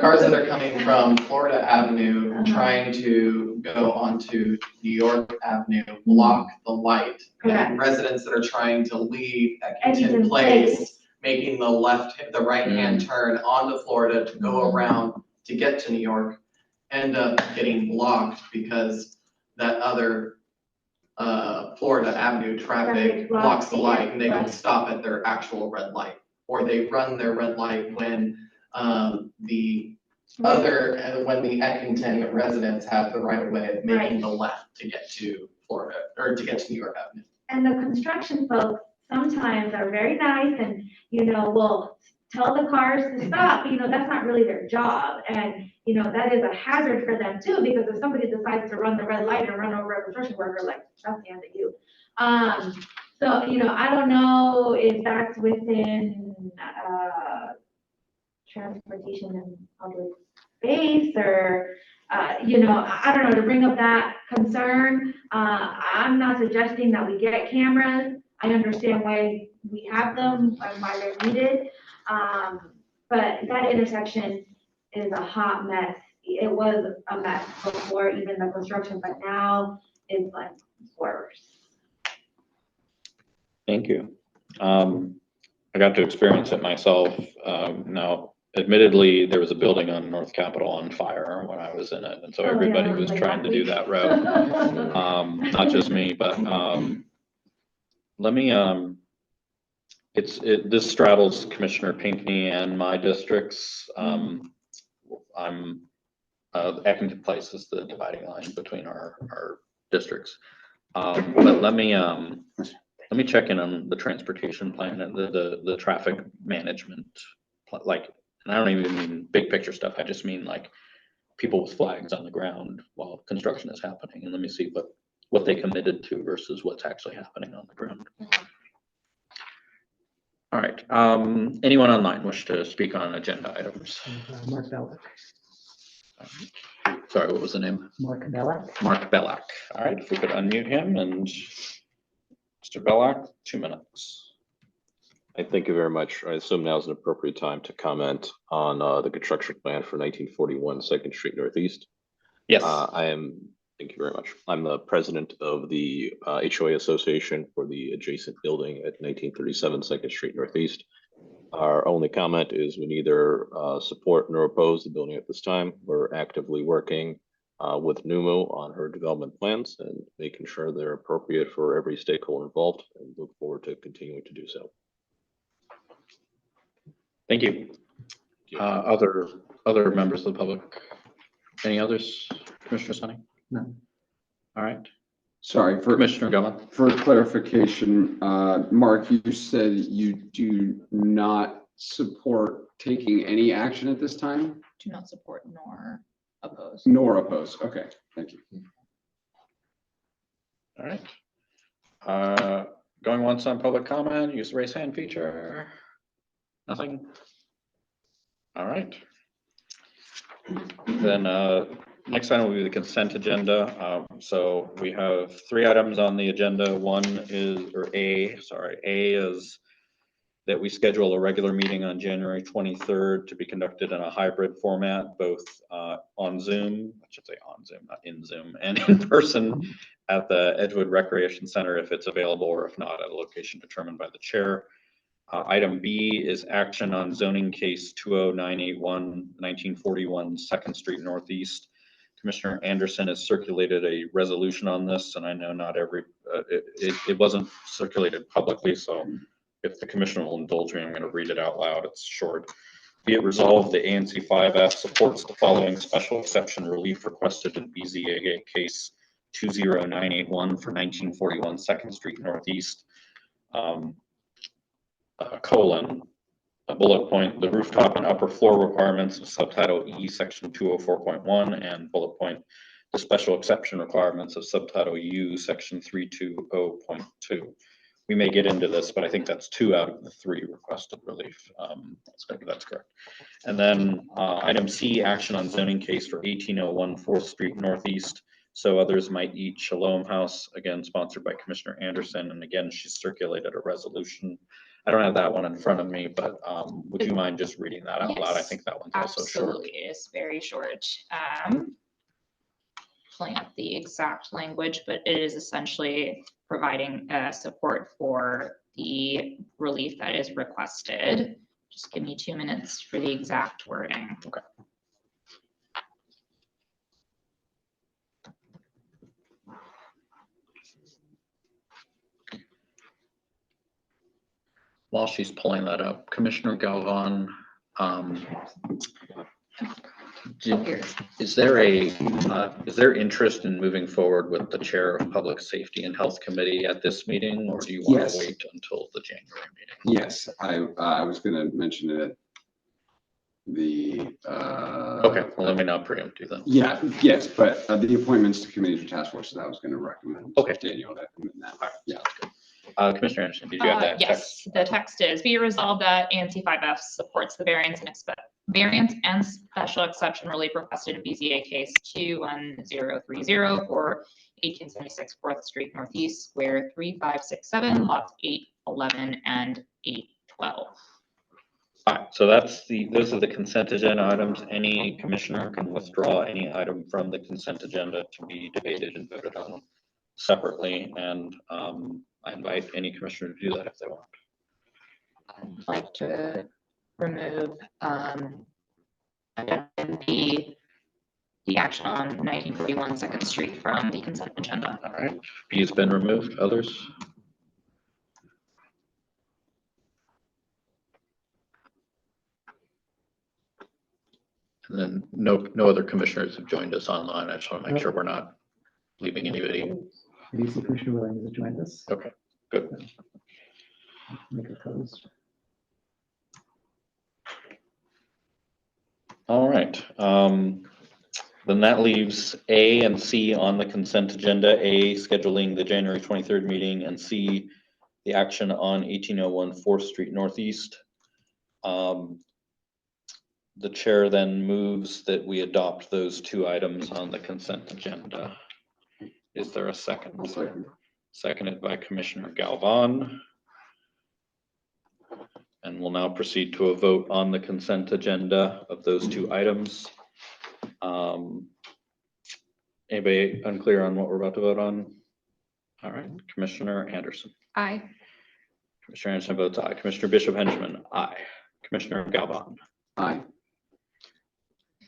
Cars that are coming from Florida Avenue Uh-huh. trying to go onto New York Avenue block the light. Correct. And residents that are trying to leave Eckington Eckington Place, Place. making the right-hand turn onto Florida to go around to get to New York, end up getting blocked because that other Florida Avenue traffic blocks the light and they don't stop at their actual red light. Or they run their red light when when the Eckington residents have the right of way of making the left to get to Florida, or to get to New York Avenue. And the construction folks sometimes are very nice and, you know, will tell the cars to stop, you know, that's not really their job. And, you know, that is a hazard for them too, because if somebody decides to run the red light and run over a construction worker, like, that's the end of you. So, you know, I don't know if that's within, transportation and public space, or, you know, I don't know, to bring up that concern. I'm not suggesting that we get cameras. I understand why we have them and why they're needed. But that intersection is a hot mess. It was a mess before even the construction, but now it's like worse. Thank you. I got to experience it myself. Now, admittedly, there was a building on North Capitol on fire when I was in it, and so everybody was trying to do that route. Not just me, but let me. This straddles Commissioner Pinckney and my districts. I'm Eckington Place is the dividing line between our districts. But let me check in on the transportation plan and the traffic management, like, and I don't even mean big picture stuff. I just mean like people with flags on the ground while construction is happening, and let me see what they committed to versus what's actually happening on the ground. All right. Anyone online wish to speak on agenda items? Mark Bellack. Sorry, what was the name? Mark Bellack. Mark Bellack. All right, if we could unmute him, and Mr. Bellack, 2 minutes. Thank you very much. I assume now is an appropriate time to comment on the construction plan for 1941 2nd Street Northeast. Yes. Thank you very much. I'm the president of the HOA Association for the adjacent building at 1937 2nd Street Northeast. Our only comment is we neither support nor oppose the building at this time. We're actively working with NUMO on her development plans and making sure they're appropriate for every stakeholder involved, and look forward to continuing to do so. Thank you. Other members of the public? Any others? Commissioner Sonny? No. All right. Sorry, for Commissioner Gullah. For clarification, Mark, you said you do not support taking any action at this time? Do not support nor oppose. Nor oppose. Okay, thank you. All right. Going once on public comment, use the raise hand feature. Nothing. All right. Then next item will be the consent agenda. So we have 3 items on the agenda. One is, A is that we schedule a regular meeting on January 23rd to be conducted in a hybrid format, both on Zoom, I should say on Zoom, not in Zoom, and in person at the Edgewood Recreation Center if it's available, or if not, at a location determined by the chair. Item B is action on zoning case 20981, 1941 2nd Street Northeast. Commissioner Anderson has circulated a resolution on this, and I know not every, it wasn't circulated publicly, so if the commission will indulge me, I'm going to read it out loud. It's short. Be it resolved, the ANC 5F supports the following special exception relief requested in BZA case 20981 for 1941 2nd Street Northeast, colon, a bullet point, the rooftop and upper floor requirements of subtitle E, section 204.1, and bullet point, the special exception requirements of subtitle U, section 320.2. We may get into this, but I think that's 2 out of the 3 requested relief. That's correct. And then item C, action on zoning case for 1801 4th Street Northeast. So others might eat Shalom House, again, sponsored by Commissioner Anderson. And again, she's circulated a resolution. I don't have that one in front of me, but would you mind just reading that out loud? I think that one's also short. Absolutely, it's very short. Pulling up the exact language, but it is essentially providing support for the relief that is requested. Just give me 2 minutes for the exact wording. Okay. While she's pulling that up, Commissioner Galvan, is there interest in moving forward with the chair of Public Safety and Health Committee at this meeting, or do you want to wait until the January meeting? Yes, I was going to mention it at the. Okay, well, let me not preempt you then. Yeah, yes, but the appointments to committees and task forces, I was going to recommend. Okay. Daniel, that. Yeah. Commissioner Anderson, did you have that Yes, text? the text is, be resolved that ANC 5F supports the variance and special exception relief requested in BZA case 21030 for 1876 4th Street Northeast, square 3567, lots 811 and 812. All right, so those are the consent agenda items. Any commissioner can withdraw any item from the consent agenda to be debated and voted on separately, and I invite any commissioner to do that if they want. I'd like to remove the action on 1941 2nd Street from the consent agenda. All right, B has been removed. Others? And then no other commissioners have joined us online. I just want to make sure we're not leaving anybody. I do see Commissioner Williams has joined us. Okay, good. Make it closed. All right. Then that leaves A and C on the consent agenda. A, scheduling the January 23rd meeting, and C, the action on 1801 4th Street Northeast. The chair then moves that we adopt those 2 items on the consent agenda. Is there a second? Seconded by Commissioner Galvan. And we'll now proceed to a vote on the consent agenda of those 2 items. Anybody unclear on what we're about to vote on? All right, Commissioner Anderson. Aye. Commissioner Anderson votes aye. Commissioner Bishop Henchman, aye. Commissioner Galvan. Aye.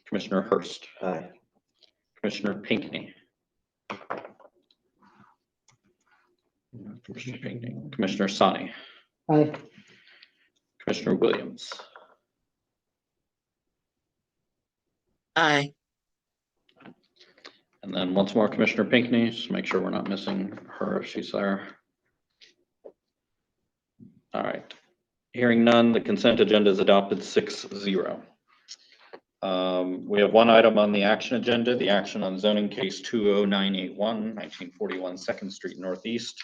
Commissioner Hurst. Aye. Commissioner Pinckney. Commissioner Pinckney. Commissioner Sani. Aye. Commissioner Williams. Aye. And then once more, Commissioner Pinckney, just make sure we're not missing her if she's there. All right. Hearing none, the consent agenda is adopted 6-0. We have 1 item on the action agenda, the action on zoning case 20981, 1941 2nd Street Northeast.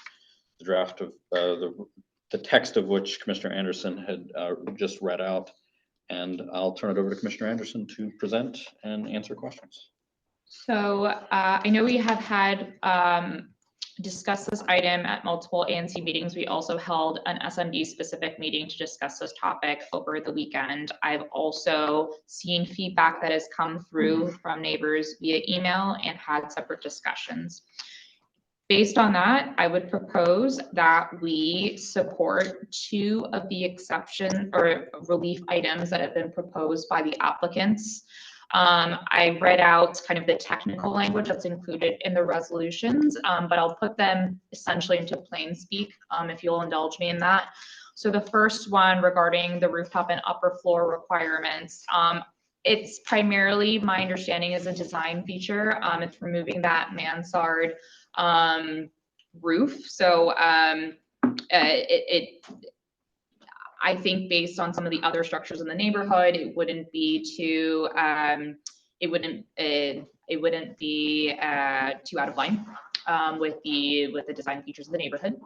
The draft of the text of which Commissioner Anderson had just read out. And I'll turn it over to Commissioner Anderson to present and answer questions. So I know we have had discussed this item at multiple ANC meetings. We also held an SMD specific meeting to discuss this topic over the weekend. I've also seen feedback that has come through from neighbors via email and had separate discussions. Based on that, I would propose that we support 2 of the exception or relief items that have been proposed by the applicants. I read out kind of the technical language that's included in the resolutions, but I'll put them essentially into plain speak, if you'll indulge me in that. So the first one regarding the rooftop and upper floor requirements, it's primarily, my understanding, is a design feature. It's removing that mansard roof. So I think based on some of the other structures in the neighborhood, it wouldn't be too it wouldn't be too out of line with the design features of the neighborhood.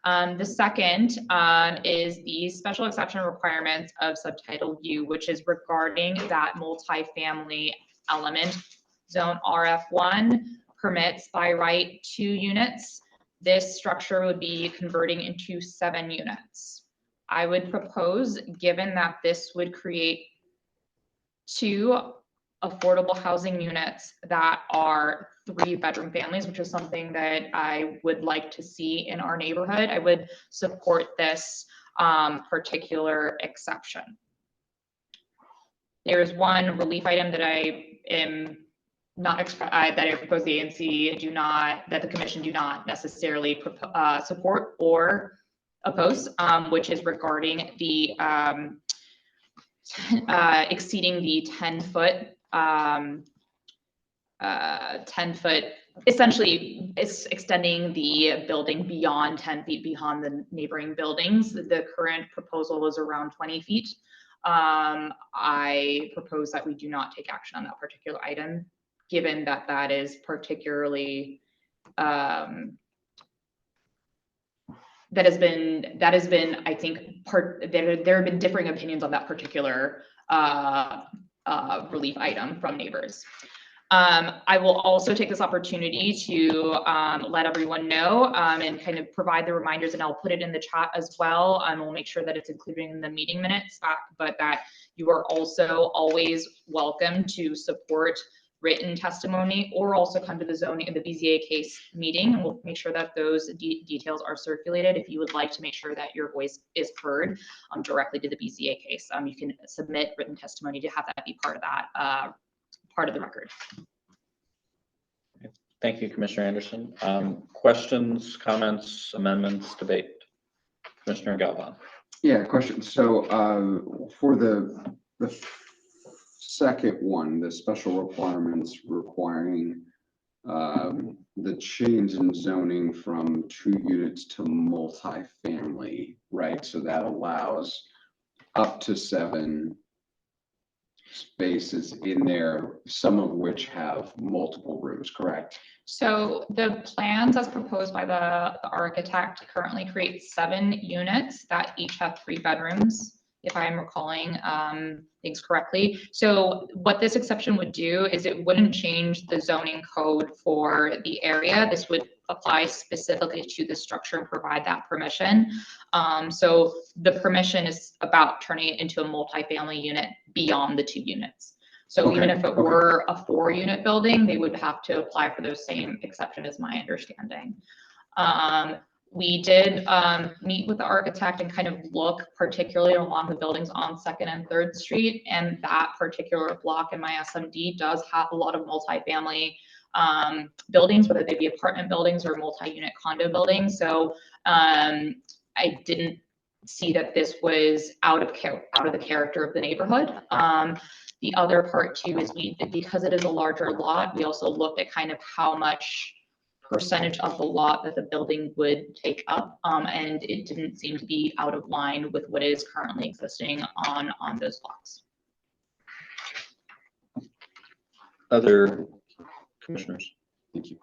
The second is the special exception requirements of subtitle U, which is regarding that multifamily element. Zone RF1 permits by right 2 units. This structure would be converting into 7 units. I would propose, given that this would create 2 affordable housing units that are 3-bedroom families, which is something that I would like to see in our neighborhood, I would support this particular exception. There's one relief item that I am not that I propose the ANC that the commission do not necessarily support or oppose, which is regarding the exceeding the 10-foot, essentially it's extending the building beyond 10 feet beyond the neighboring buildings. The current proposal is around 20 feet. I propose that we do not take action on that particular item, given that that is particularly that has been, I think, there have been differing opinions on that particular relief item from neighbors. I will also take this opportunity to let everyone know and kind of provide the reminders, and I'll put it in the chat as well. We'll make sure that it's included in the meeting minutes, but that you are also always welcome to support written testimony or also come to the zoning and the BZA case meeting, and we'll make sure that those details are circulated. If you would like to make sure that your voice is heard directly to the BZA case, you can submit written testimony to have that be part of that, part of the record. Thank you, Commissioner Anderson. Questions, comments, amendments, debate? Commissioner Galvin. Yeah, question. So for the second one, the special requirements requiring the change in zoning from 2 units to multifamily, right? So that allows up to 7 spaces in there, some of which have multiple rooms, correct? So the plans as proposed by the architect currently create 7 units that each have 3 bedrooms, if I'm recalling things correctly. So what this exception would do is it wouldn't change the zoning code for the area. This would apply specifically to the structure and provide that permission. So the permission is about turning it into a multifamily unit beyond the 2 units. So even if it were a 4-unit building, they would have to apply for those same exception, is my understanding. We did meet with the architect and kind of look particularly along the buildings on 2nd and 3rd Street, and that particular block in my SMD does have a lot of multifamily buildings, whether they be apartment buildings or multi-unit condo buildings. So I didn't see that this was out of the character of the neighborhood. The other part too is because it is a larger lot, we also looked at kind of how much percentage of the lot that the building would take up, and it didn't seem to be out of line with what is currently existing on those blocks. Other commissioners? Thank you.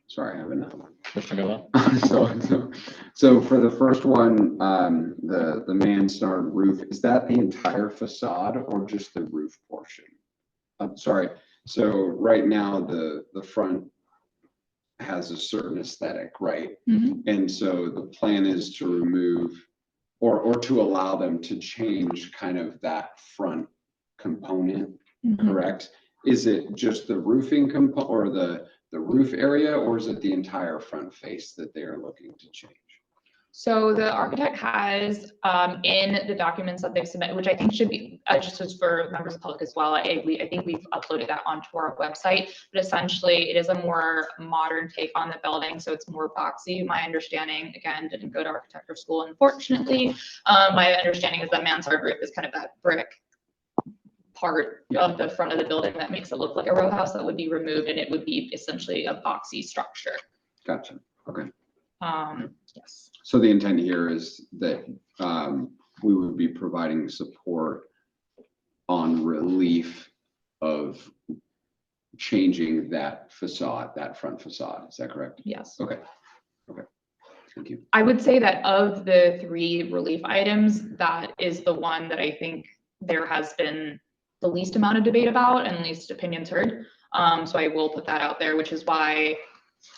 Sorry, I have another one. Commissioner Galvin? So for the first one, the mansard roof, is that the entire facade or just the roof portion? I'm sorry. So right now the front has a certain aesthetic, right? Mm-hmm. And so the plan is to remove or to allow them to change kind of that front component, Mm-hmm. correct? Is it just the roofing component or the roof area, or is it the entire front face that they are looking to change? So the architect has, in the documents that they've submitted, which I think should be, just as for members of the public as well, I think we've uploaded that onto our website, but essentially it is a more modern take on the building, so it's more boxy. My understanding, again, didn't go to architecture school, unfortunately. My understanding is that mansard roof is kind of that brick part of the front of the building that makes it look like a row house that would be removed, and it would be essentially a boxy structure. Gotcha. Okay. Yes. So the intent here is that we would be providing support on relief of changing that facade, that front facade. Is that correct? Yes. Okay. Okay. Thank you. I would say that of the 3 relief items, that is the one that I think there has been the least amount of debate about and least opinions heard. So I will put that out there, which is why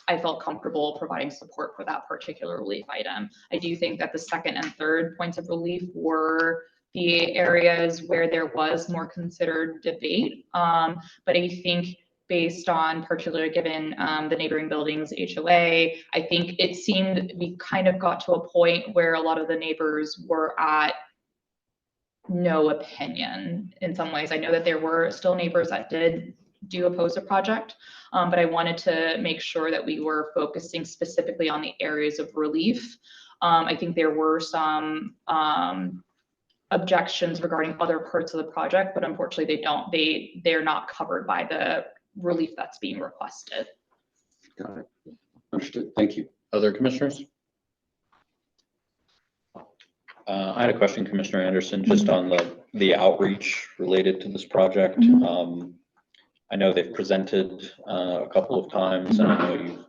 I felt comfortable providing support for that particular relief item. I do think that the second and third points of relief were the areas where there was more considered debate. But I think based on particularly given the neighboring buildings HOA, I think it seemed we kind of got to a point where a lot of the neighbors were at no opinion in some ways. I know that there were still neighbors that do oppose the project, but I wanted to make sure that we were focusing specifically on the areas of relief. I think there were some objections regarding other parts of the project, but unfortunately they're not covered by the relief that's being requested. Got it. Understood. Thank you. Other commissioners? I had a question, Commissioner Anderson, just on the outreach related to this project. I know they've presented a couple of times, and I know you,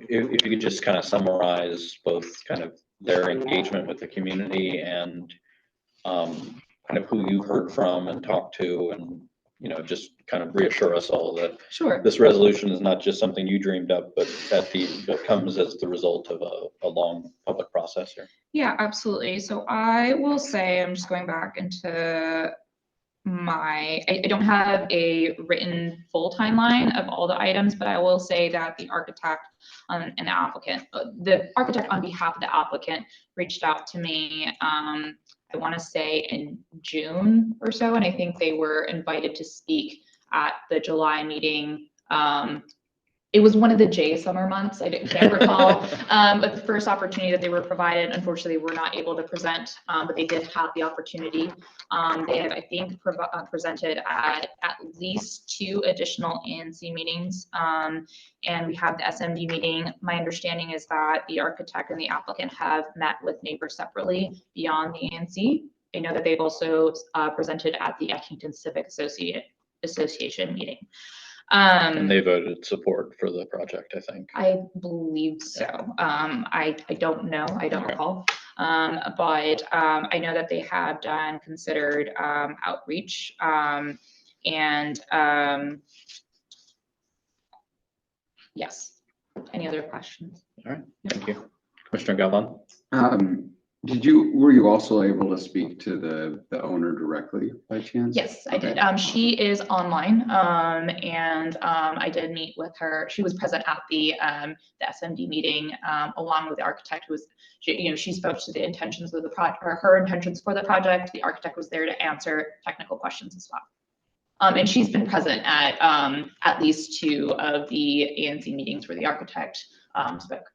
if you could just kind of summarize both kind of their engagement with the community and kind of who you heard from and talked to, and just kind of reassure us all that Sure. this resolution is not just something you dreamed up, but that comes as the result of a long public process here. Yeah, absolutely. So I will say, I'm just going back into I don't have a written full timeline of all the items, but I will say that the architect and the architect on behalf of the applicant reached out to me, I want to say in June or so, and I think they were invited to speak at the July meeting. It was one of the J summer months, I can't recall, but the first opportunity that they were provided, unfortunately, were not able to present, but they did have the opportunity. They have, I think, presented at least 2 additional ANC meetings, and we have the SMD meeting. My understanding is that the architect and the applicant have met with neighbors separately beyond the ANC. I know that they've also presented at the Eckington Civic Association meeting. And they voted support for the project, I think. I believe so. I don't know, I don't recall. But I know that they have done considered outreach, and yes. Any other questions? All right, thank you. Commissioner Galvin? Were you also able to speak to the owner directly by chance? Yes, I did. She is online, and I did meet with her. She was present at the SMD meeting, along with the architect who was, she spoke to the intentions of the project, or her intentions for the project. The architect was there to answer technical questions as well. And she's been present at least 2 of the ANC meetings where the architect spoke.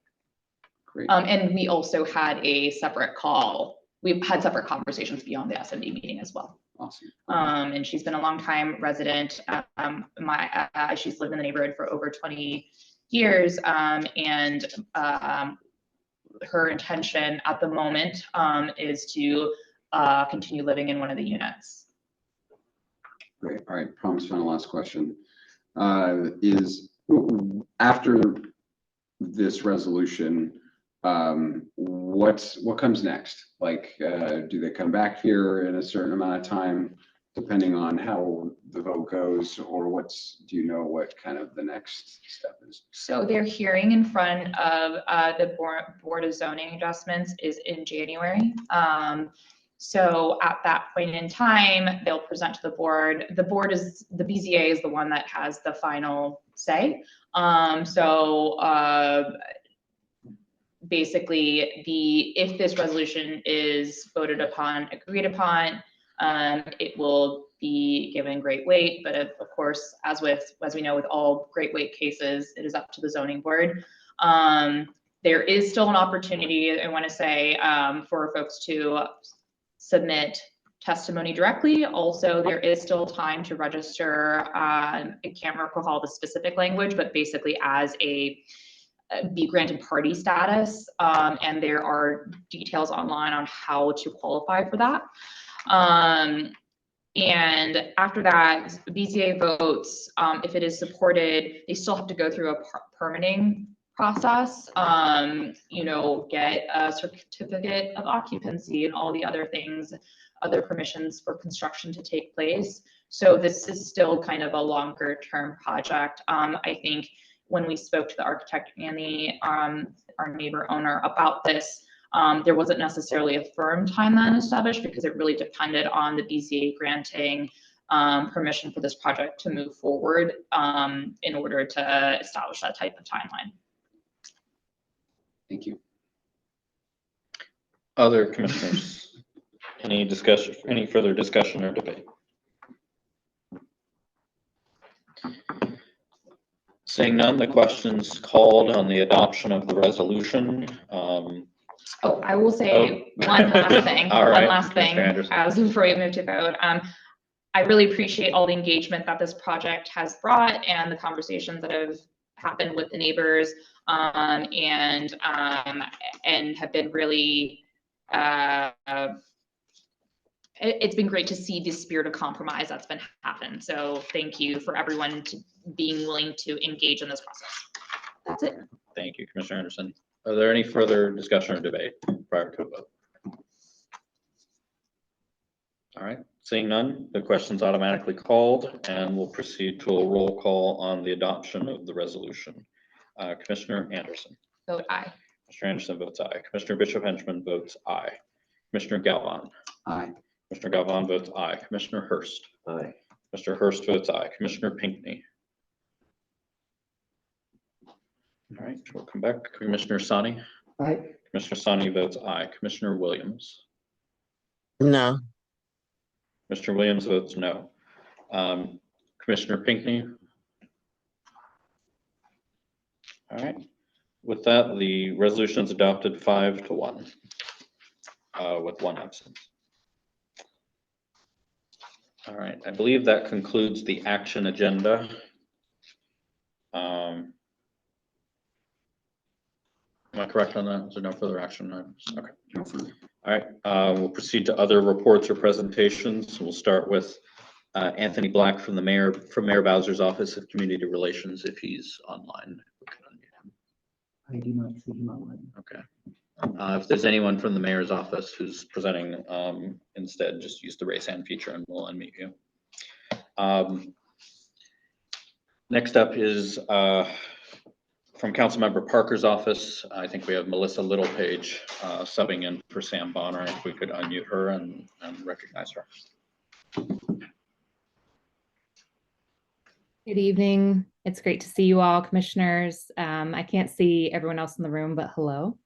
Great. And we also had a separate call. We've had separate conversations beyond the SMD meeting as well. Awesome. And she's been a longtime resident. She's lived in the neighborhood for over 20 years. And her intention at the moment is to continue living in one of the units. Great. All right. Promise final last question. Is after this resolution, what comes next? Like, do they come back here in a certain amount of time, depending on how the vote goes, or do you know what kind of the next step is? So their hearing in front of the Board of Zoning Adjustments is in January. So at that point in time, they'll present to the board. The BZA is the one that has the final say. basically if this resolution is voted upon, agreed upon, it will be given great weight, but of course, as we know with all great weight cases, it is up to the zoning board. There is still an opportunity, I want to say, for folks to submit testimony directly. Also, there is still time to register. I can't recall the specific language, but basically as be granted party status, and there are details online on how to qualify for that. And after that, BZA votes, if it is supported, they still have to go through a permitting process, get a certificate of occupancy and all the other things, other permissions for construction to take place. So this is still kind of a longer term project. I think when we spoke to the architect and our neighbor owner about this, there wasn't necessarily a firm timeline established because it really depended on the BZA granting permission for this project to move forward in order to establish that type of timeline. Thank you. Other commissioners, any further discussion or debate? Seeing none, the question's called on the adoption of the resolution. Oh, I will say one last thing. All right, one last thing, Mr. Anderson. as before we move to vote. I really appreciate all the engagement that this project has brought and the conversations that have happened with the neighbors, and have been really. It's been great to see the spirit of compromise that's been happening. So thank you for everyone being willing to engage in this process. That's it. Thank you, Commissioner Anderson. Are there any further discussion or debate prior to a vote? All right, seeing none, the question's automatically called and we'll proceed to a roll call on the adoption of the resolution. Commissioner Anderson. Vote aye. Commissioner Anderson votes aye. Commissioner Bishop Henchman votes aye. Commissioner Galvin. Aye. Commissioner Galvin votes aye. Commissioner Hurst. Aye. Mr. Hurst votes aye. Commissioner Pinckney. All right, we'll come back. Commissioner Sani. Aye. Commissioner Sani votes aye. Commissioner Williams. No. Mr. Williams votes no. Commissioner Pinckney. All right. With that, the resolution is adopted 5-1 with one absence. All right, I believe that concludes the action agenda. Am I correct on that? Is there no further action items? Okay. No further. All right, we'll proceed to other reports or presentations. We'll start with Anthony Black from Mayor Bowser's Office of Community Relations, if he's online. I do not see him online. Okay. If there's anyone from the mayor's office who's presenting instead, just use the raise hand feature and we'll unmute you. Next up is from Councilmember Parker's office. I think we have Melissa Littlepage subbing in for Sam Bonner. If we could unmute her and recognize her. Good evening. It's great to see you all, commissioners. I can't see everyone else in the room, but hello.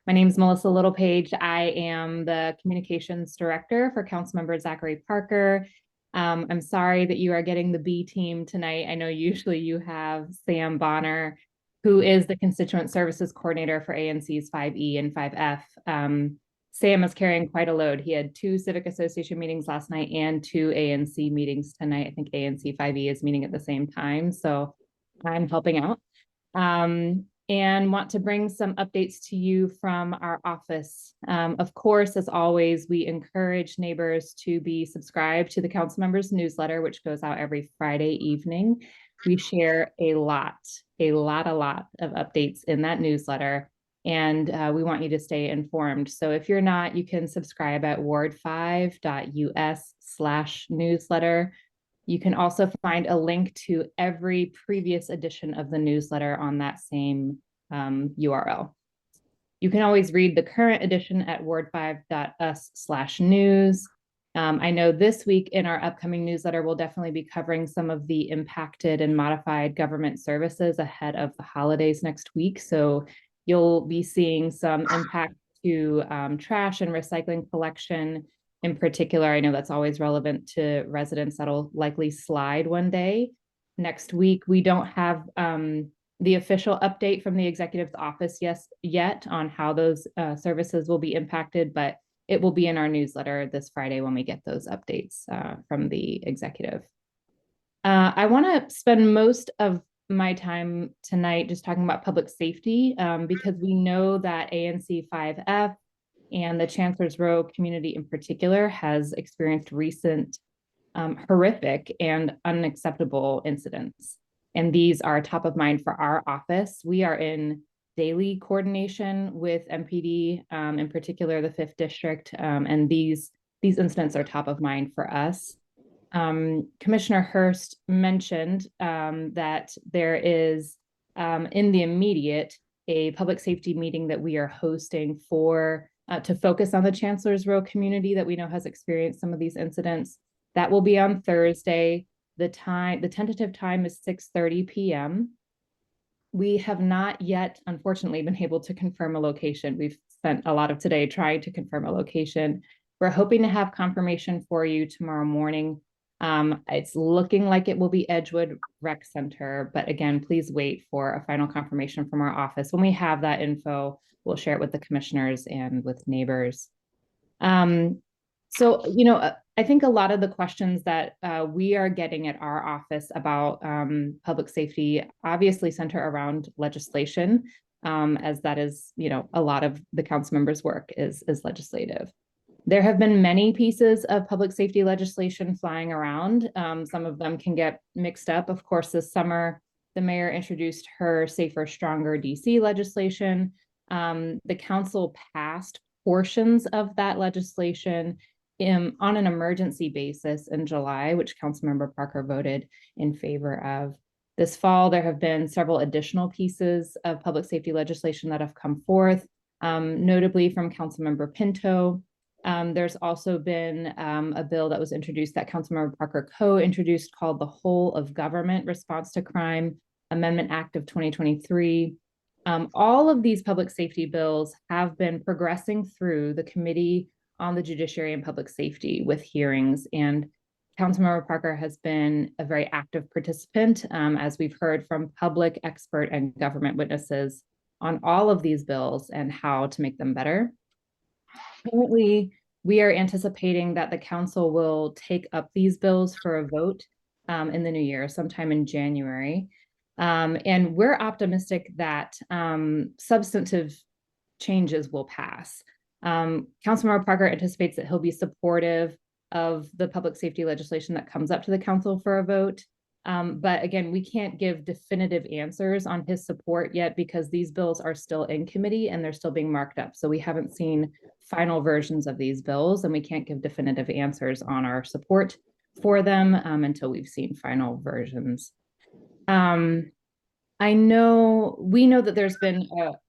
My name is Melissa Littlepage. I am the communications director for Councilmember Zachary Parker. I'm sorry that you are getting the B team tonight. I know usually you have Sam Bonner, who is the constituent services coordinator for ANC's 5E and 5F. Sam is carrying quite a load. He had 2 Civic Association meetings last night and 2 ANC meetings tonight. I think ANC 5E is meeting at the same time, so I'm helping out. And want to bring some updates to you from our office. Of course, as always, we encourage neighbors to be subscribed to the council members newsletter, which goes out every Friday evening. We share a lot of updates in that newsletter, and we want you to stay informed. So if you're not, you can subscribe at ward5.us/newsletter. You can also find a link to every previous edition of the newsletter on that same URL. You can always read the current edition at ward5.us/news. I know this week in our upcoming newsletter, we'll definitely be covering some of the impacted and modified government services ahead of the holidays next week. So you'll be seeing some impact to trash and recycling collection. In particular, I know that's always relevant to residents. That'll likely slide one day. Next week, we don't have the official update from the executive's office yet on how those services will be impacted, but it will be in our newsletter this Friday when we get those updates from the executive. I want to spend most of my time tonight just talking about public safety because we know that ANC 5F and the Chancellor's Row community in particular has experienced recent horrific and unacceptable incidents. And these are top of mind for our office. We are in daily coordination with MPD, in particular the 5th District, and these incidents are top of mind for us. Commissioner Hurst mentioned that there is, in the immediate, a public safety meeting that we are hosting for to focus on the Chancellor's Row community that we know has experienced some of these incidents. That will be on Thursday. The tentative time is 6:30 p.m. We have not yet, unfortunately, been able to confirm a location. We've spent a lot of today trying to confirm a location. We're hoping to have confirmation for you tomorrow morning. It's looking like it will be Edgewood Rec Center, but again, please wait for a final confirmation from our office. When we have that info, we'll share it with the commissioners and with neighbors. So, you know, I think a lot of the questions that we are getting at our office about public safety obviously center around legislation, as that is, you know, a lot of the council members' work is legislative. There have been many pieces of public safety legislation flying around. Some of them can get mixed up. Of course, this summer, the mayor introduced her Safer, Stronger DC legislation. The council passed portions of that legislation on an emergency basis in July, which Councilmember Parker voted in favor of. This fall, there have been several additional pieces of public safety legislation that have come forth, notably from Councilmember Pinto. There's also been a bill that was introduced that Councilmember Parker co-introduced called the Whole of Government Response to Crime Amendment Act of 2023. All of these public safety bills have been progressing through the Committee on the Judiciary and Public Safety with hearings, and Councilmember Parker has been a very active participant, as we've heard from public, expert, and government witnesses on all of these bills and how to make them better. Currently, we are anticipating that the council will take up these bills for a vote in the new year, sometime in January. And we're optimistic that substantive changes will pass. Councilmember Parker anticipates that he'll be supportive of the public safety legislation that comes up to the council for a vote. But again, we can't give definitive answers on his support yet because these bills are still in committee and they're still being marked up. So we haven't seen final versions of these bills and we can't give definitive answers on our support for them until we've seen final versions. We know that there's been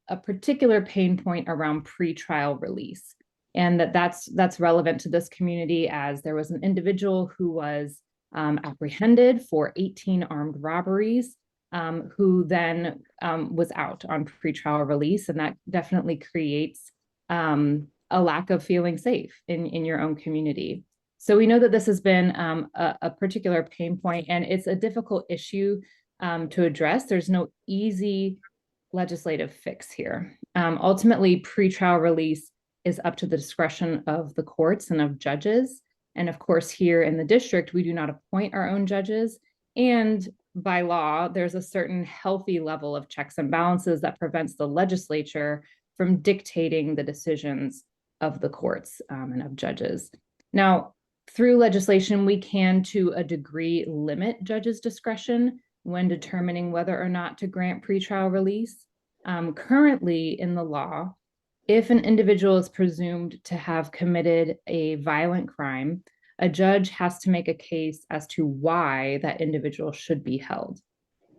a particular pain point around pretrial release, and that's relevant to this community as there was an individual who was apprehended for 18 armed robberies, who then was out on pretrial release, and that definitely creates a lack of feeling safe in your own community. So we know that this has been a particular pain point, and it's a difficult issue to address. There's no easy legislative fix here. Ultimately, pretrial release is up to the discretion of the courts and of judges. And of course, here in the district, we do not appoint our own judges. And by law, there's a certain healthy level of checks and balances that prevents the legislature from dictating the decisions of the courts and of judges. Now, through legislation, we can, to a degree, limit judges' discretion when determining whether or not to grant pretrial release. Currently in the law, if an individual is presumed to have committed a violent crime, a judge has to make a case as to why that individual should be held.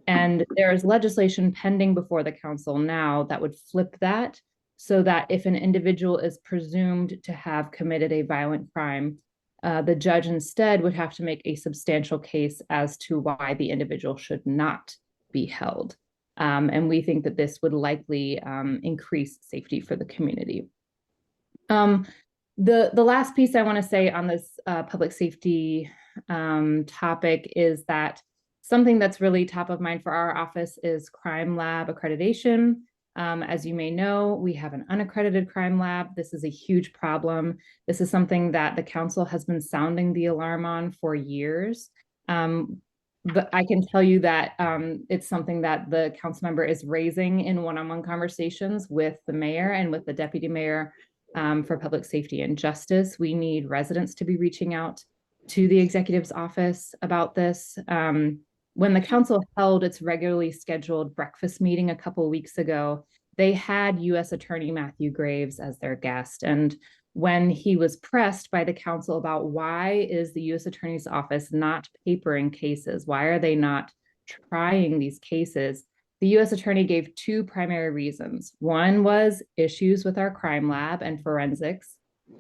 And there is legislation pending before the council now that would flip that, so that if an individual is presumed to have committed a violent crime, the judge instead would have to make a substantial case as to why the individual should not be held. And we think that this would likely increase safety for the community. The last piece I want to say on this public safety topic is that something that's really top of mind for our office is crime lab accreditation. As you may know, we have an unaccredited crime lab. This is a huge problem. This is something that the council has been sounding the alarm on for years. But I can tell you that it's something that the council member is raising in one-on-one conversations with the mayor and with the deputy mayor for public safety and justice. We need residents to be reaching out to the executive's office about this. When the council held its regularly scheduled breakfast meeting a couple of weeks ago, they had U.S. Attorney Matthew Graves as their guest. And when he was pressed by the council about why is the U.S. Attorney's Office not papering cases, why are they not trying these cases, the U.S. Attorney gave two primary reasons. One was issues with our crime lab and forensics,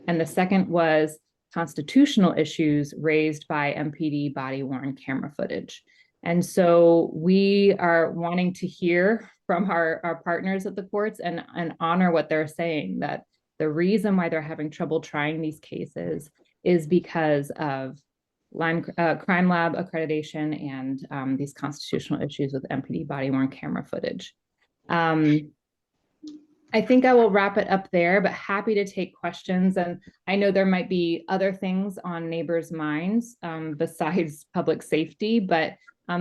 and the second was constitutional issues raised by MPD body-worn camera footage. And so we are wanting to hear from our partners at the courts and honor what they're saying, that the reason why they're having trouble trying these cases is because of crime lab accreditation and these constitutional issues with MPD body-worn camera footage. I think I will wrap it up there, but happy to take questions. And I know there might be other things on neighbors' minds besides public safety, but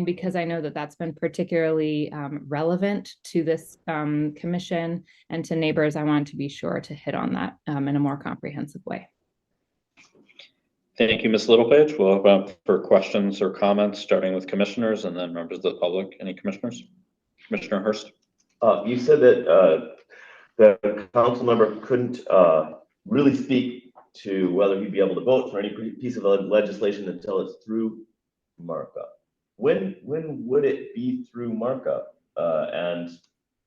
because I know that that's been particularly relevant to this commission and to neighbors, I want to be sure to hit on that in a more comprehensive way. Thank you, Ms. Littlepage. We'll open up for questions or comments, starting with commissioners and then members of the public. Any commissioners? Commissioner Hurst. You said that the council member couldn't really speak to whether he'd be able to vote for any piece of legislation until it's through markup. When would it be through markup? And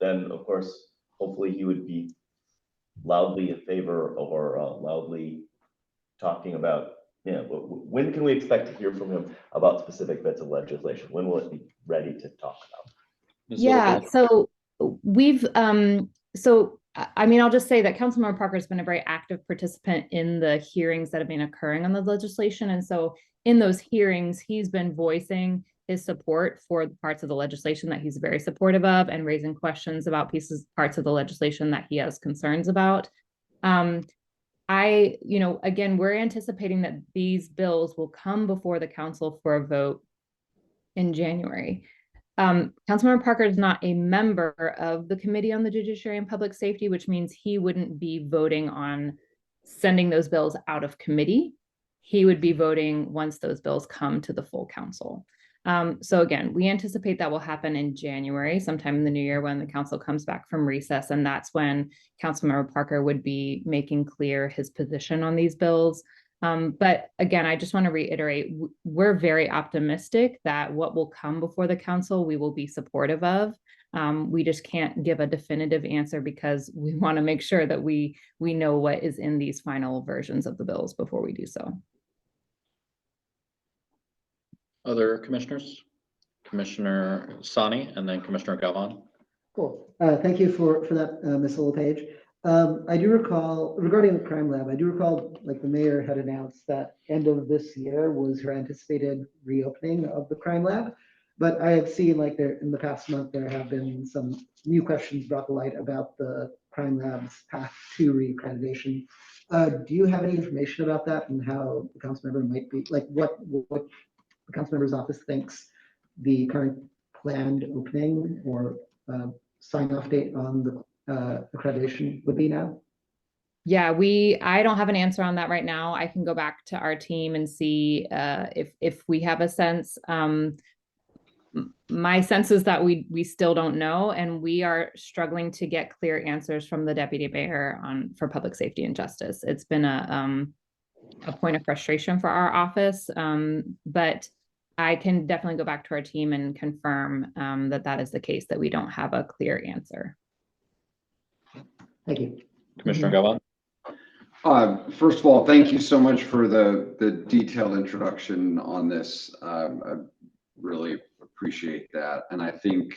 then, of course, hopefully he would be loudly in favor or loudly talking about, you know, when can we expect to hear from him about specific bits of legislation? When will it be ready to talk about? Yeah, so we've, I mean, I'll just say that Councilmember Parker has been a very active participant in the hearings that have been occurring on the legislation. And so in those hearings, he's been voicing his support for the parts of the legislation that he's very supportive of and raising questions about parts of the legislation that he has concerns about. Again, we're anticipating that these bills will come before the council for a vote in January. Councilmember Parker is not a member of the Committee on the Judiciary and Public Safety, which means he wouldn't be voting on sending those bills out of committee. He would be voting once those bills come to the full council. So again, we anticipate that will happen in January, sometime in the new year when the council comes back from recess. And that's when Councilmember Parker would be making clear his position on these bills. But again, I just want to reiterate, we're very optimistic that what will come before the council, we will be supportive of. We just can't give a definitive answer because we want to make sure that we know what is in these final versions of the bills before we do so. Other commissioners? Commissioner Sani and then Commissioner Galvan. Cool. Thank you for that, Ms. Littlepage. I do recall, regarding the crime lab, I do recall like the mayor had announced that end of this year was her anticipated reopening of the crime lab. But I have seen like there in the past month, there have been some new questions brought to light about the crime lab's path to reaccreditation. Do you have any information about that and how the council member might be, like what the council member's office thinks the current planned opening or sign off date on the accreditation would be now? Yeah, I don't have an answer on that right now. I can go back to our team and see if we have a sense. My sense is that we still don't know, and we are struggling to get clear answers from the deputy mayor for public safety and justice. It's been a point of frustration for our office, but I can definitely go back to our team and confirm that is the case, that we don't have a clear answer. Thank you. Commissioner Galvan. First of all, thank you so much for the detailed introduction on this. I really appreciate that. And I think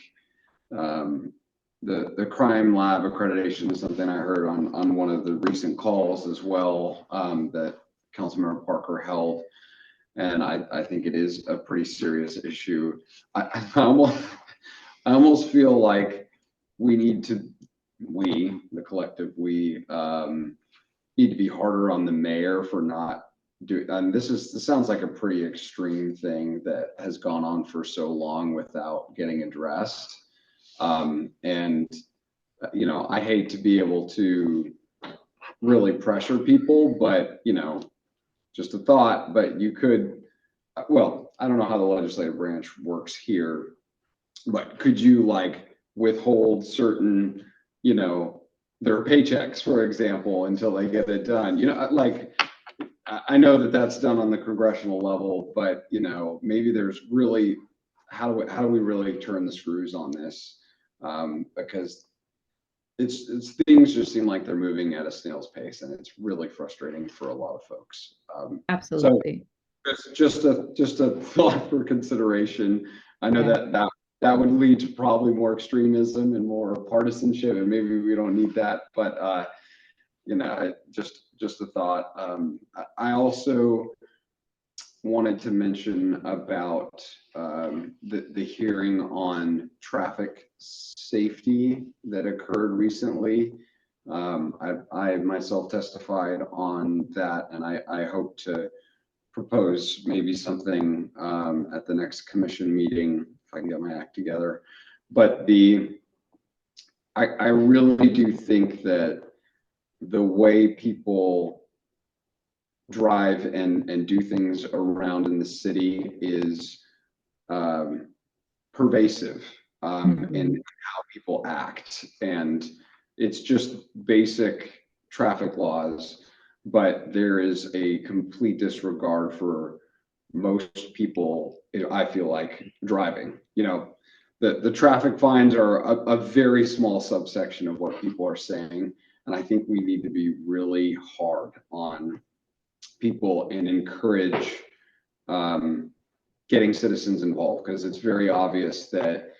the crime lab accreditation is something I heard on one of the recent calls as well, that Councilmember Parker held. And I think it is a pretty serious issue. I almost feel like the collective, we need to be harder on the mayor for not doing, and this sounds like a pretty extreme thing that has gone on for so long without getting addressed. And you know, I hate to be able to really pressure people, but you know, just a thought, but you could, well, I don't know how the legislative branch works here, but could you like withhold certain, you know, their paychecks, for example, until they get it done? You know, like, I know that that's done on the congressional level, but you know, maybe there's really, how do we really turn the screws on this? Because it's things just seem like they're moving at a snail's pace, and it's really frustrating for a lot of folks. Absolutely. So just a thought for consideration. I know that would lead to probably more extremism and more partisanship, and maybe we don't need that. But you know, just a thought. I also wanted to mention about the hearing on traffic safety that occurred recently. I myself testified on that, and I hope to propose maybe something at the next commission meeting if I can get my act together. But I really do think that the way people drive and do things around in the city is pervasive in how people act. And it's just basic traffic laws, but there is a complete disregard for most people, I feel like, driving. You know, the traffic fines are a very small subsection of what people are saying. And I think we need to be really hard on people and encourage getting citizens involved, because it's very obvious that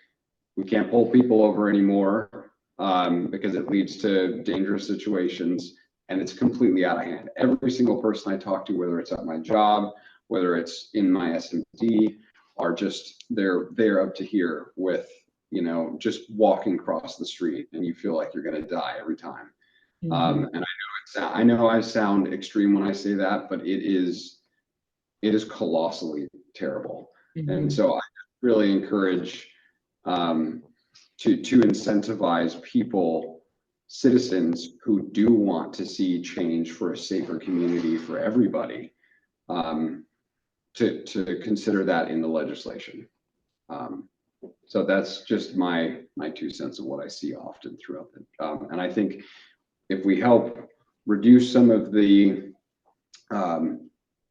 we can't pull people over anymore because it leads to dangerous situations, and it's completely out of hand. Every single person I talk to, whether it's at my job, whether it's in my SMD, are just they're up to here with, you know, just walking across the street and you feel like you're going to die every time. And I know I sound extreme when I say that, but it is colossally terrible. And so I really encourage to incentivize people, citizens who do want to see change for a safer community for everybody, to consider that in the legislation. So that's just my 2 cents of what I see often throughout the, and I think if we help reduce some of the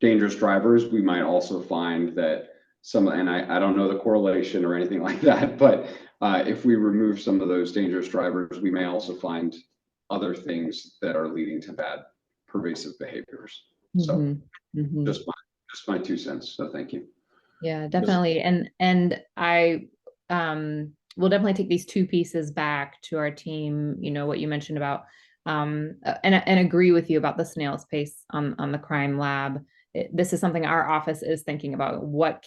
dangerous drivers, we might also find that and I don't know the correlation or anything like that, but if we remove some of those dangerous drivers, we may also find other things that are leading to bad, pervasive behaviors. So just my 2 cents. So thank you. Yeah, definitely. And I will definitely take these 2 pieces back to our team, you know, what you mentioned about and agree with you about the snail's pace on the crime lab. This is something our office is thinking about. What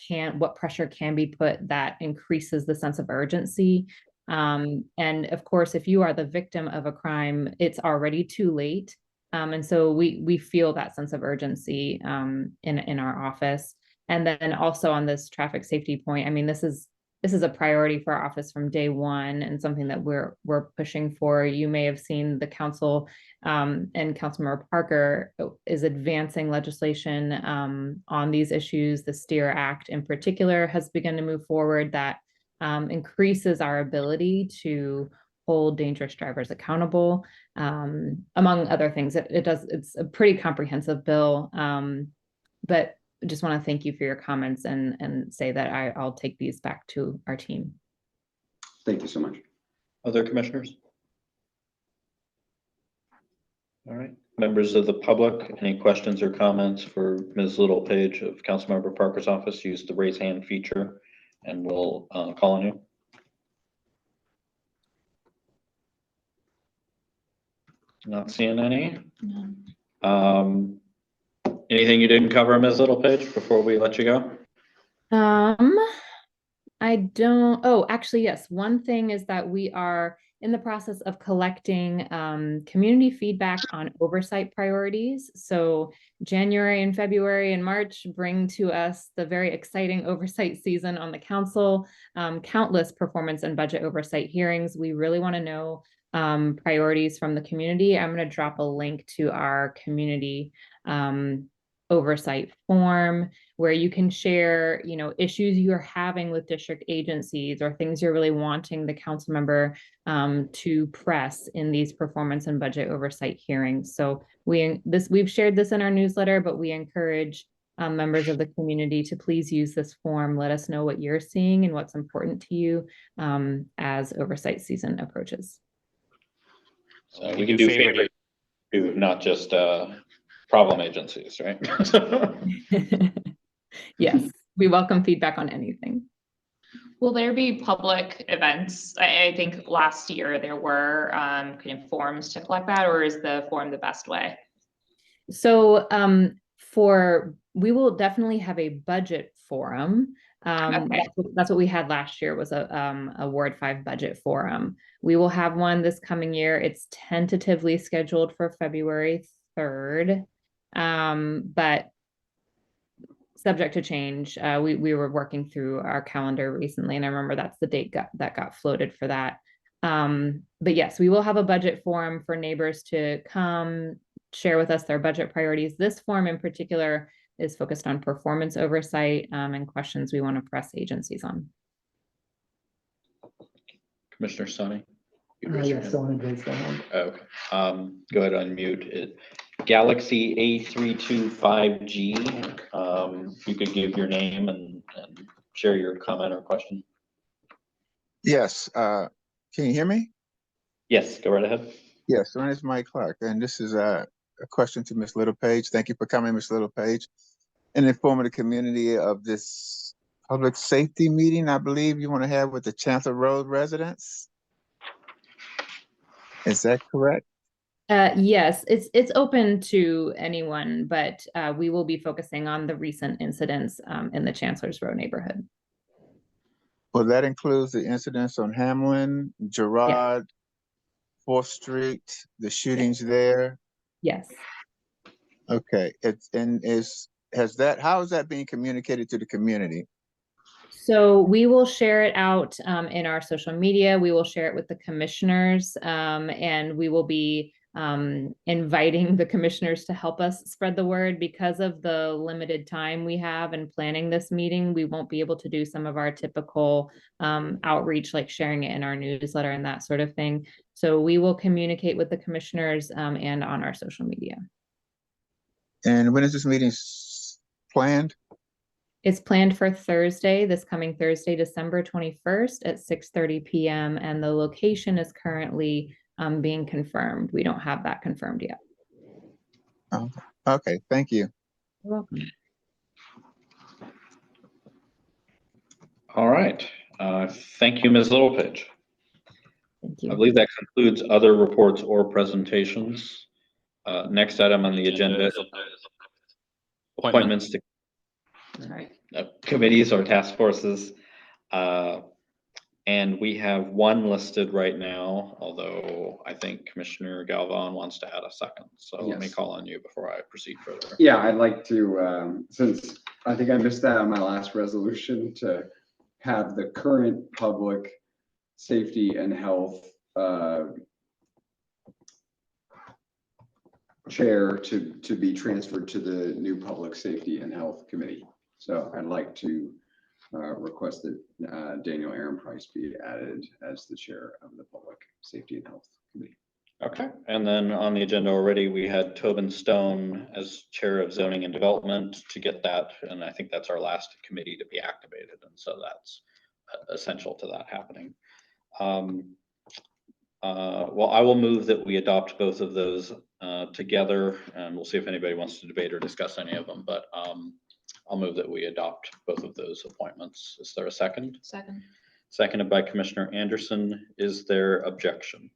pressure can be put that increases the sense of urgency? And of course, if you are the victim of a crime, it's already too late. And so we feel that sense of urgency in our office. And then also on this traffic safety point, I mean, this is a priority for our office from day one, and something that we're pushing for. You may have seen the council and Councilmember Parker is advancing legislation on these issues. The STEER Act in particular has begun to move forward that increases our ability to hold dangerous drivers accountable, among other things. It's a pretty comprehensive bill, but just want to thank you for your comments and say that I'll take these back to our team. Thank you so much. Other commissioners? All right, members of the public, any questions or comments for Ms. Littlepage of Councilmember Parker's office? Use the raise hand feature and we'll call on you. Not seeing any. Anything you didn't cover, Ms. Littlepage, before we let you go? I don't, oh, actually, yes. One thing is that we are in the process of collecting community feedback on oversight priorities. So January and February and March bring to us the very exciting oversight season on the council, countless performance and budget oversight hearings. We really want to know priorities from the community. I'm going to drop a link to our community oversight form where you can share, issues you're having with district agencies or things you're really wanting the council member to press in these performance and budget oversight hearings. So we've shared this in our newsletter, but we encourage members of the community to please use this form. Let us know what you're seeing and what's important to you as oversight season approaches. So we can do favorite, not just problem agencies, right? Yes, we welcome feedback on anything. Will there be public events? I think last year there were kind of forums to collect that, or is the form the best way? So we will definitely have a budget forum. Okay. That's what we had last year was a Ward 5 budget forum. We will have one this coming year. It's tentatively scheduled for February 3rd, but subject to change. We were working through our calendar recently, and I remember that's the date that got floated for that. But yes, we will have a budget forum for neighbors to come share with us their budget priorities. This forum in particular is focused on performance oversight and questions we want to press agencies on. Commissioner Sonny? Yes, still on raise their hand. Okay. Go ahead, unmute it. Galaxy A325G. If you could give your name and share your comment or question. Yes. Can you hear me? Yes, go right ahead. Yes, my name is Mike Clark, and this is a question to Ms. Littlepage. Thank you for coming, Ms. Littlepage, and informing the community of this public safety meeting I believe you want to have with the Chancellor Road residents. Is that correct? Yes, it's open to anyone, but we will be focusing on the recent incidents in the Chancellor's Row neighborhood. Well, that includes the incidents on Hamlin, Girard, 4th Street, the shootings there. Yes. Okay, how is that being communicated to the community? So we will share it out in our social media. We will share it with the commissioners, and we will be inviting the commissioners to help us spread the word. Because of the limited time we have in planning this meeting, we won't be able to do some of our typical outreach, like sharing it in our newsletter and that sort of thing. So we will communicate with the commissioners and on our social media. And when is this meeting planned? It's planned for Thursday, this coming Thursday, December 21st at 6:30 p.m. And the location is currently being confirmed. We don't have that confirmed yet. Okay, thank you. You're welcome. All right. Thank you, Ms. Littlepage. Thank you. I believe that concludes other reports or presentations. Next item on the agenda is appointments to committees or task forces. And we have one listed right now, although I think Commissioner Galvan wants to add a second. So let me call on you before I proceed further. Yeah, I'd like to, since I think I missed that on my last resolution, to have the current public safety and health chair to be transferred to the new Public Safety and Health Committee. So I'd like to request that Daniel Aaron Price be added as the chair of the Public Safety and Health Committee. Okay, and then on the agenda already, we had Tobin Stone as chair of zoning and development to get that. And I think that's our last committee to be activated. And so that's essential to that happening. Well, I will move that we adopt both of those together, and we'll see if anybody wants to debate or discuss any of them, but I'll move that we adopt both of those appointments. Is there a second? Second. Seconded by Commissioner Anderson. Is there objection?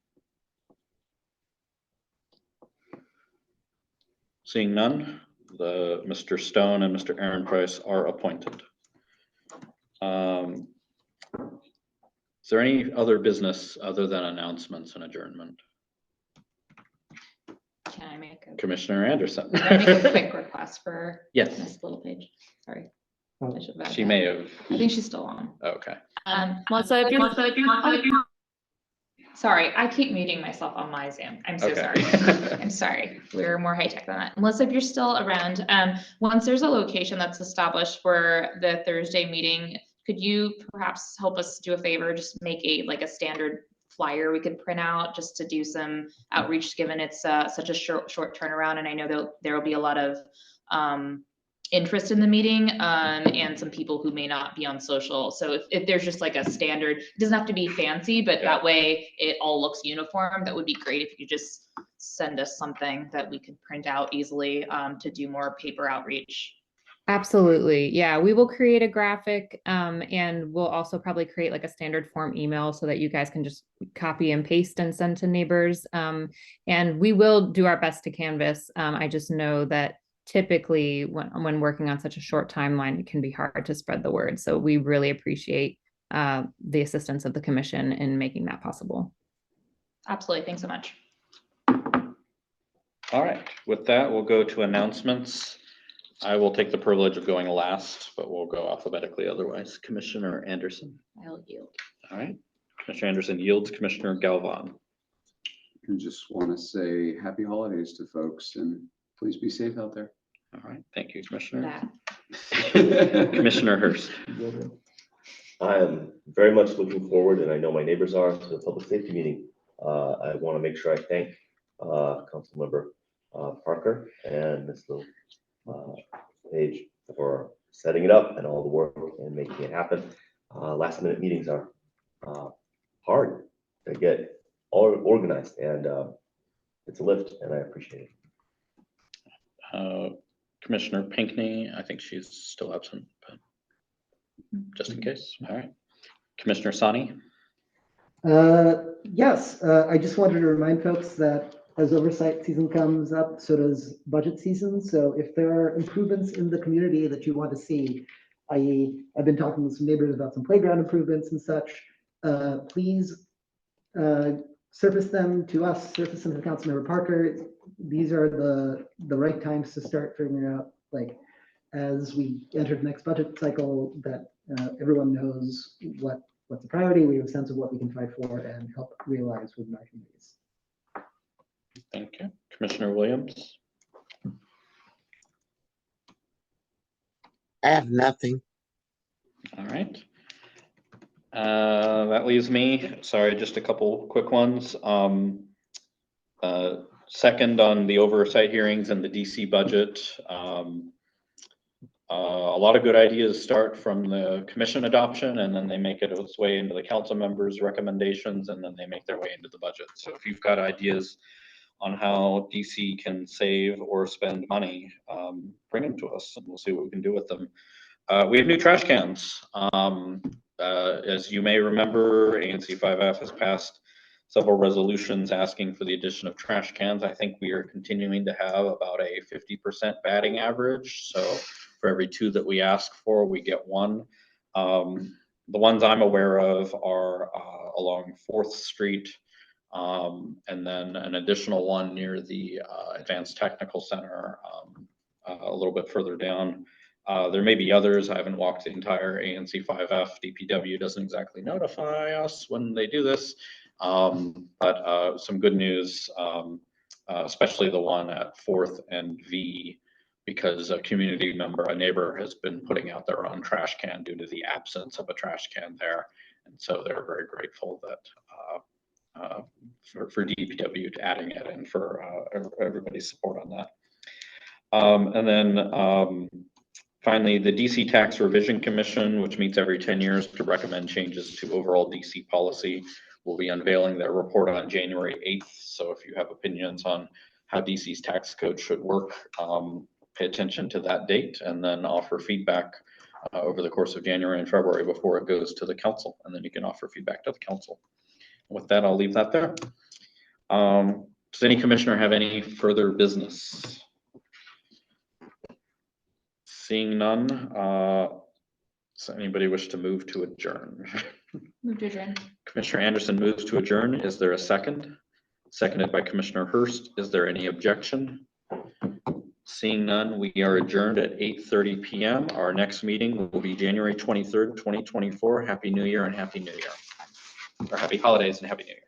Seeing none, Mr. Stone and Mr. Aaron Price are appointed. Is there any other business other than announcements and adjournment? Can I make a, Commissioner Anderson. can I make a quick request for Yes, Miss Littlepage? Sorry. Oh. I should have added she that. may have. I think she's still on. Okay. Melissa, if you're Sorry, I keep muting myself on my Zoom. I'm so Okay. sorry. I'm sorry. We're more high tech than that. Melissa, if you're still around, once there's a location that's established for the Thursday meeting, could you perhaps help us do a favor? Just make like a standard flyer we could print out just to do some outreach, given it's such a short turnaround. And I know that there will be a lot of interest in the meeting and some people who may not be on social. So if there's just like a standard, it doesn't have to be fancy, but that way it all looks uniform. That would be great if you could just send us something that we could print out easily to do more paper outreach. Absolutely. Yeah, we will create a graphic and we'll also probably create like a standard form email so that you guys can just copy and paste and send to neighbors. And we will do our best to canvass. I just know that typically when working on such a short timeline, it can be hard to spread the word. So we really appreciate the assistance of the commission in making that possible. Absolutely. Thanks so much. All right, with that, we'll go to announcements. I will take the privilege of going last, but we'll go alphabetically otherwise. Commissioner Anderson. I'll yield. All right, Commissioner Anderson yields. Commissioner Galvan. I just want to say happy holidays to folks and please be safe out there. All right, thank you, Commissioner. That. Commissioner Hurst. I am very much looking forward, and I know my neighbors are, to the public safety meeting. I want to make sure I thank Councilmember Parker and Ms. Page for setting it up and all the work and making it happen. Last minute meetings are hard to get all organized, and it's a lift, and I appreciate it. Commissioner Pinckney, I think she's still absent, but just in case. All right. Commissioner Sani. Yes, I just wanted to remind folks that as oversight season comes up, so does budget season. So if there are improvements in the community that you want to see, i.e. I've been talking with some neighbors about some playground improvements and such, please surface them to us, surface them to Councilmember Parker. These are the right times to start figuring out, like, as we enter the next budget cycle, that everyone knows what's a priority, we have a sense of what we can fight for and help realize within our communities. Thank you. Commissioner Williams. I have nothing. All right. That leaves me. Sorry, just a couple quick ones. Second, on the oversight hearings and the DC budget, a lot of good ideas start from the commission adoption, and then they make it its way into the council members' recommendations, and then they make their way into the budget. So if you've got ideas on how DC can save or spend money, bring them to us and we'll see what we can do with them. We have new trash cans. As you may remember, ANC 5F has passed several resolutions asking for the addition of trash cans. I think we are continuing to have about a 50% batting average. So for every 2 that we ask for, we get 1. The ones I'm aware of are along 4th Street, and then an additional one near the Advanced Technical Center, a little bit further down. There may be others. I haven't walked the entire ANC 5F. DPW doesn't exactly notify us when they do this, but some good news, especially the one at 4th and V, because a community member, a neighbor, has been putting out their own trash can due to the absence of a trash can there. And so they're very grateful that for DPW to adding it and for everybody's support on that. And then finally, the DC Tax Revision Commission, which meets every 10 years to recommend changes to overall DC policy, will be unveiling their report on January 8th. So if you have opinions on how DC's tax code should work, pay attention to that date and then offer feedback over the course of January and February before it goes to the council. And then you can offer feedback to the council. With that, I'll leave that there. Does any commissioner have any further business? Seeing none, does anybody wish to move to adjourn? Move to adjourn. Commissioner Anderson moves to adjourn. Is there a second? Seconded by Commissioner Hurst. Is there any objection? Seeing none, we are adjourned at 8:30 PM. Our next meeting will be January 23rd, 2024. Happy New Year and Happy New Year. Or happy holidays and Happy New Year.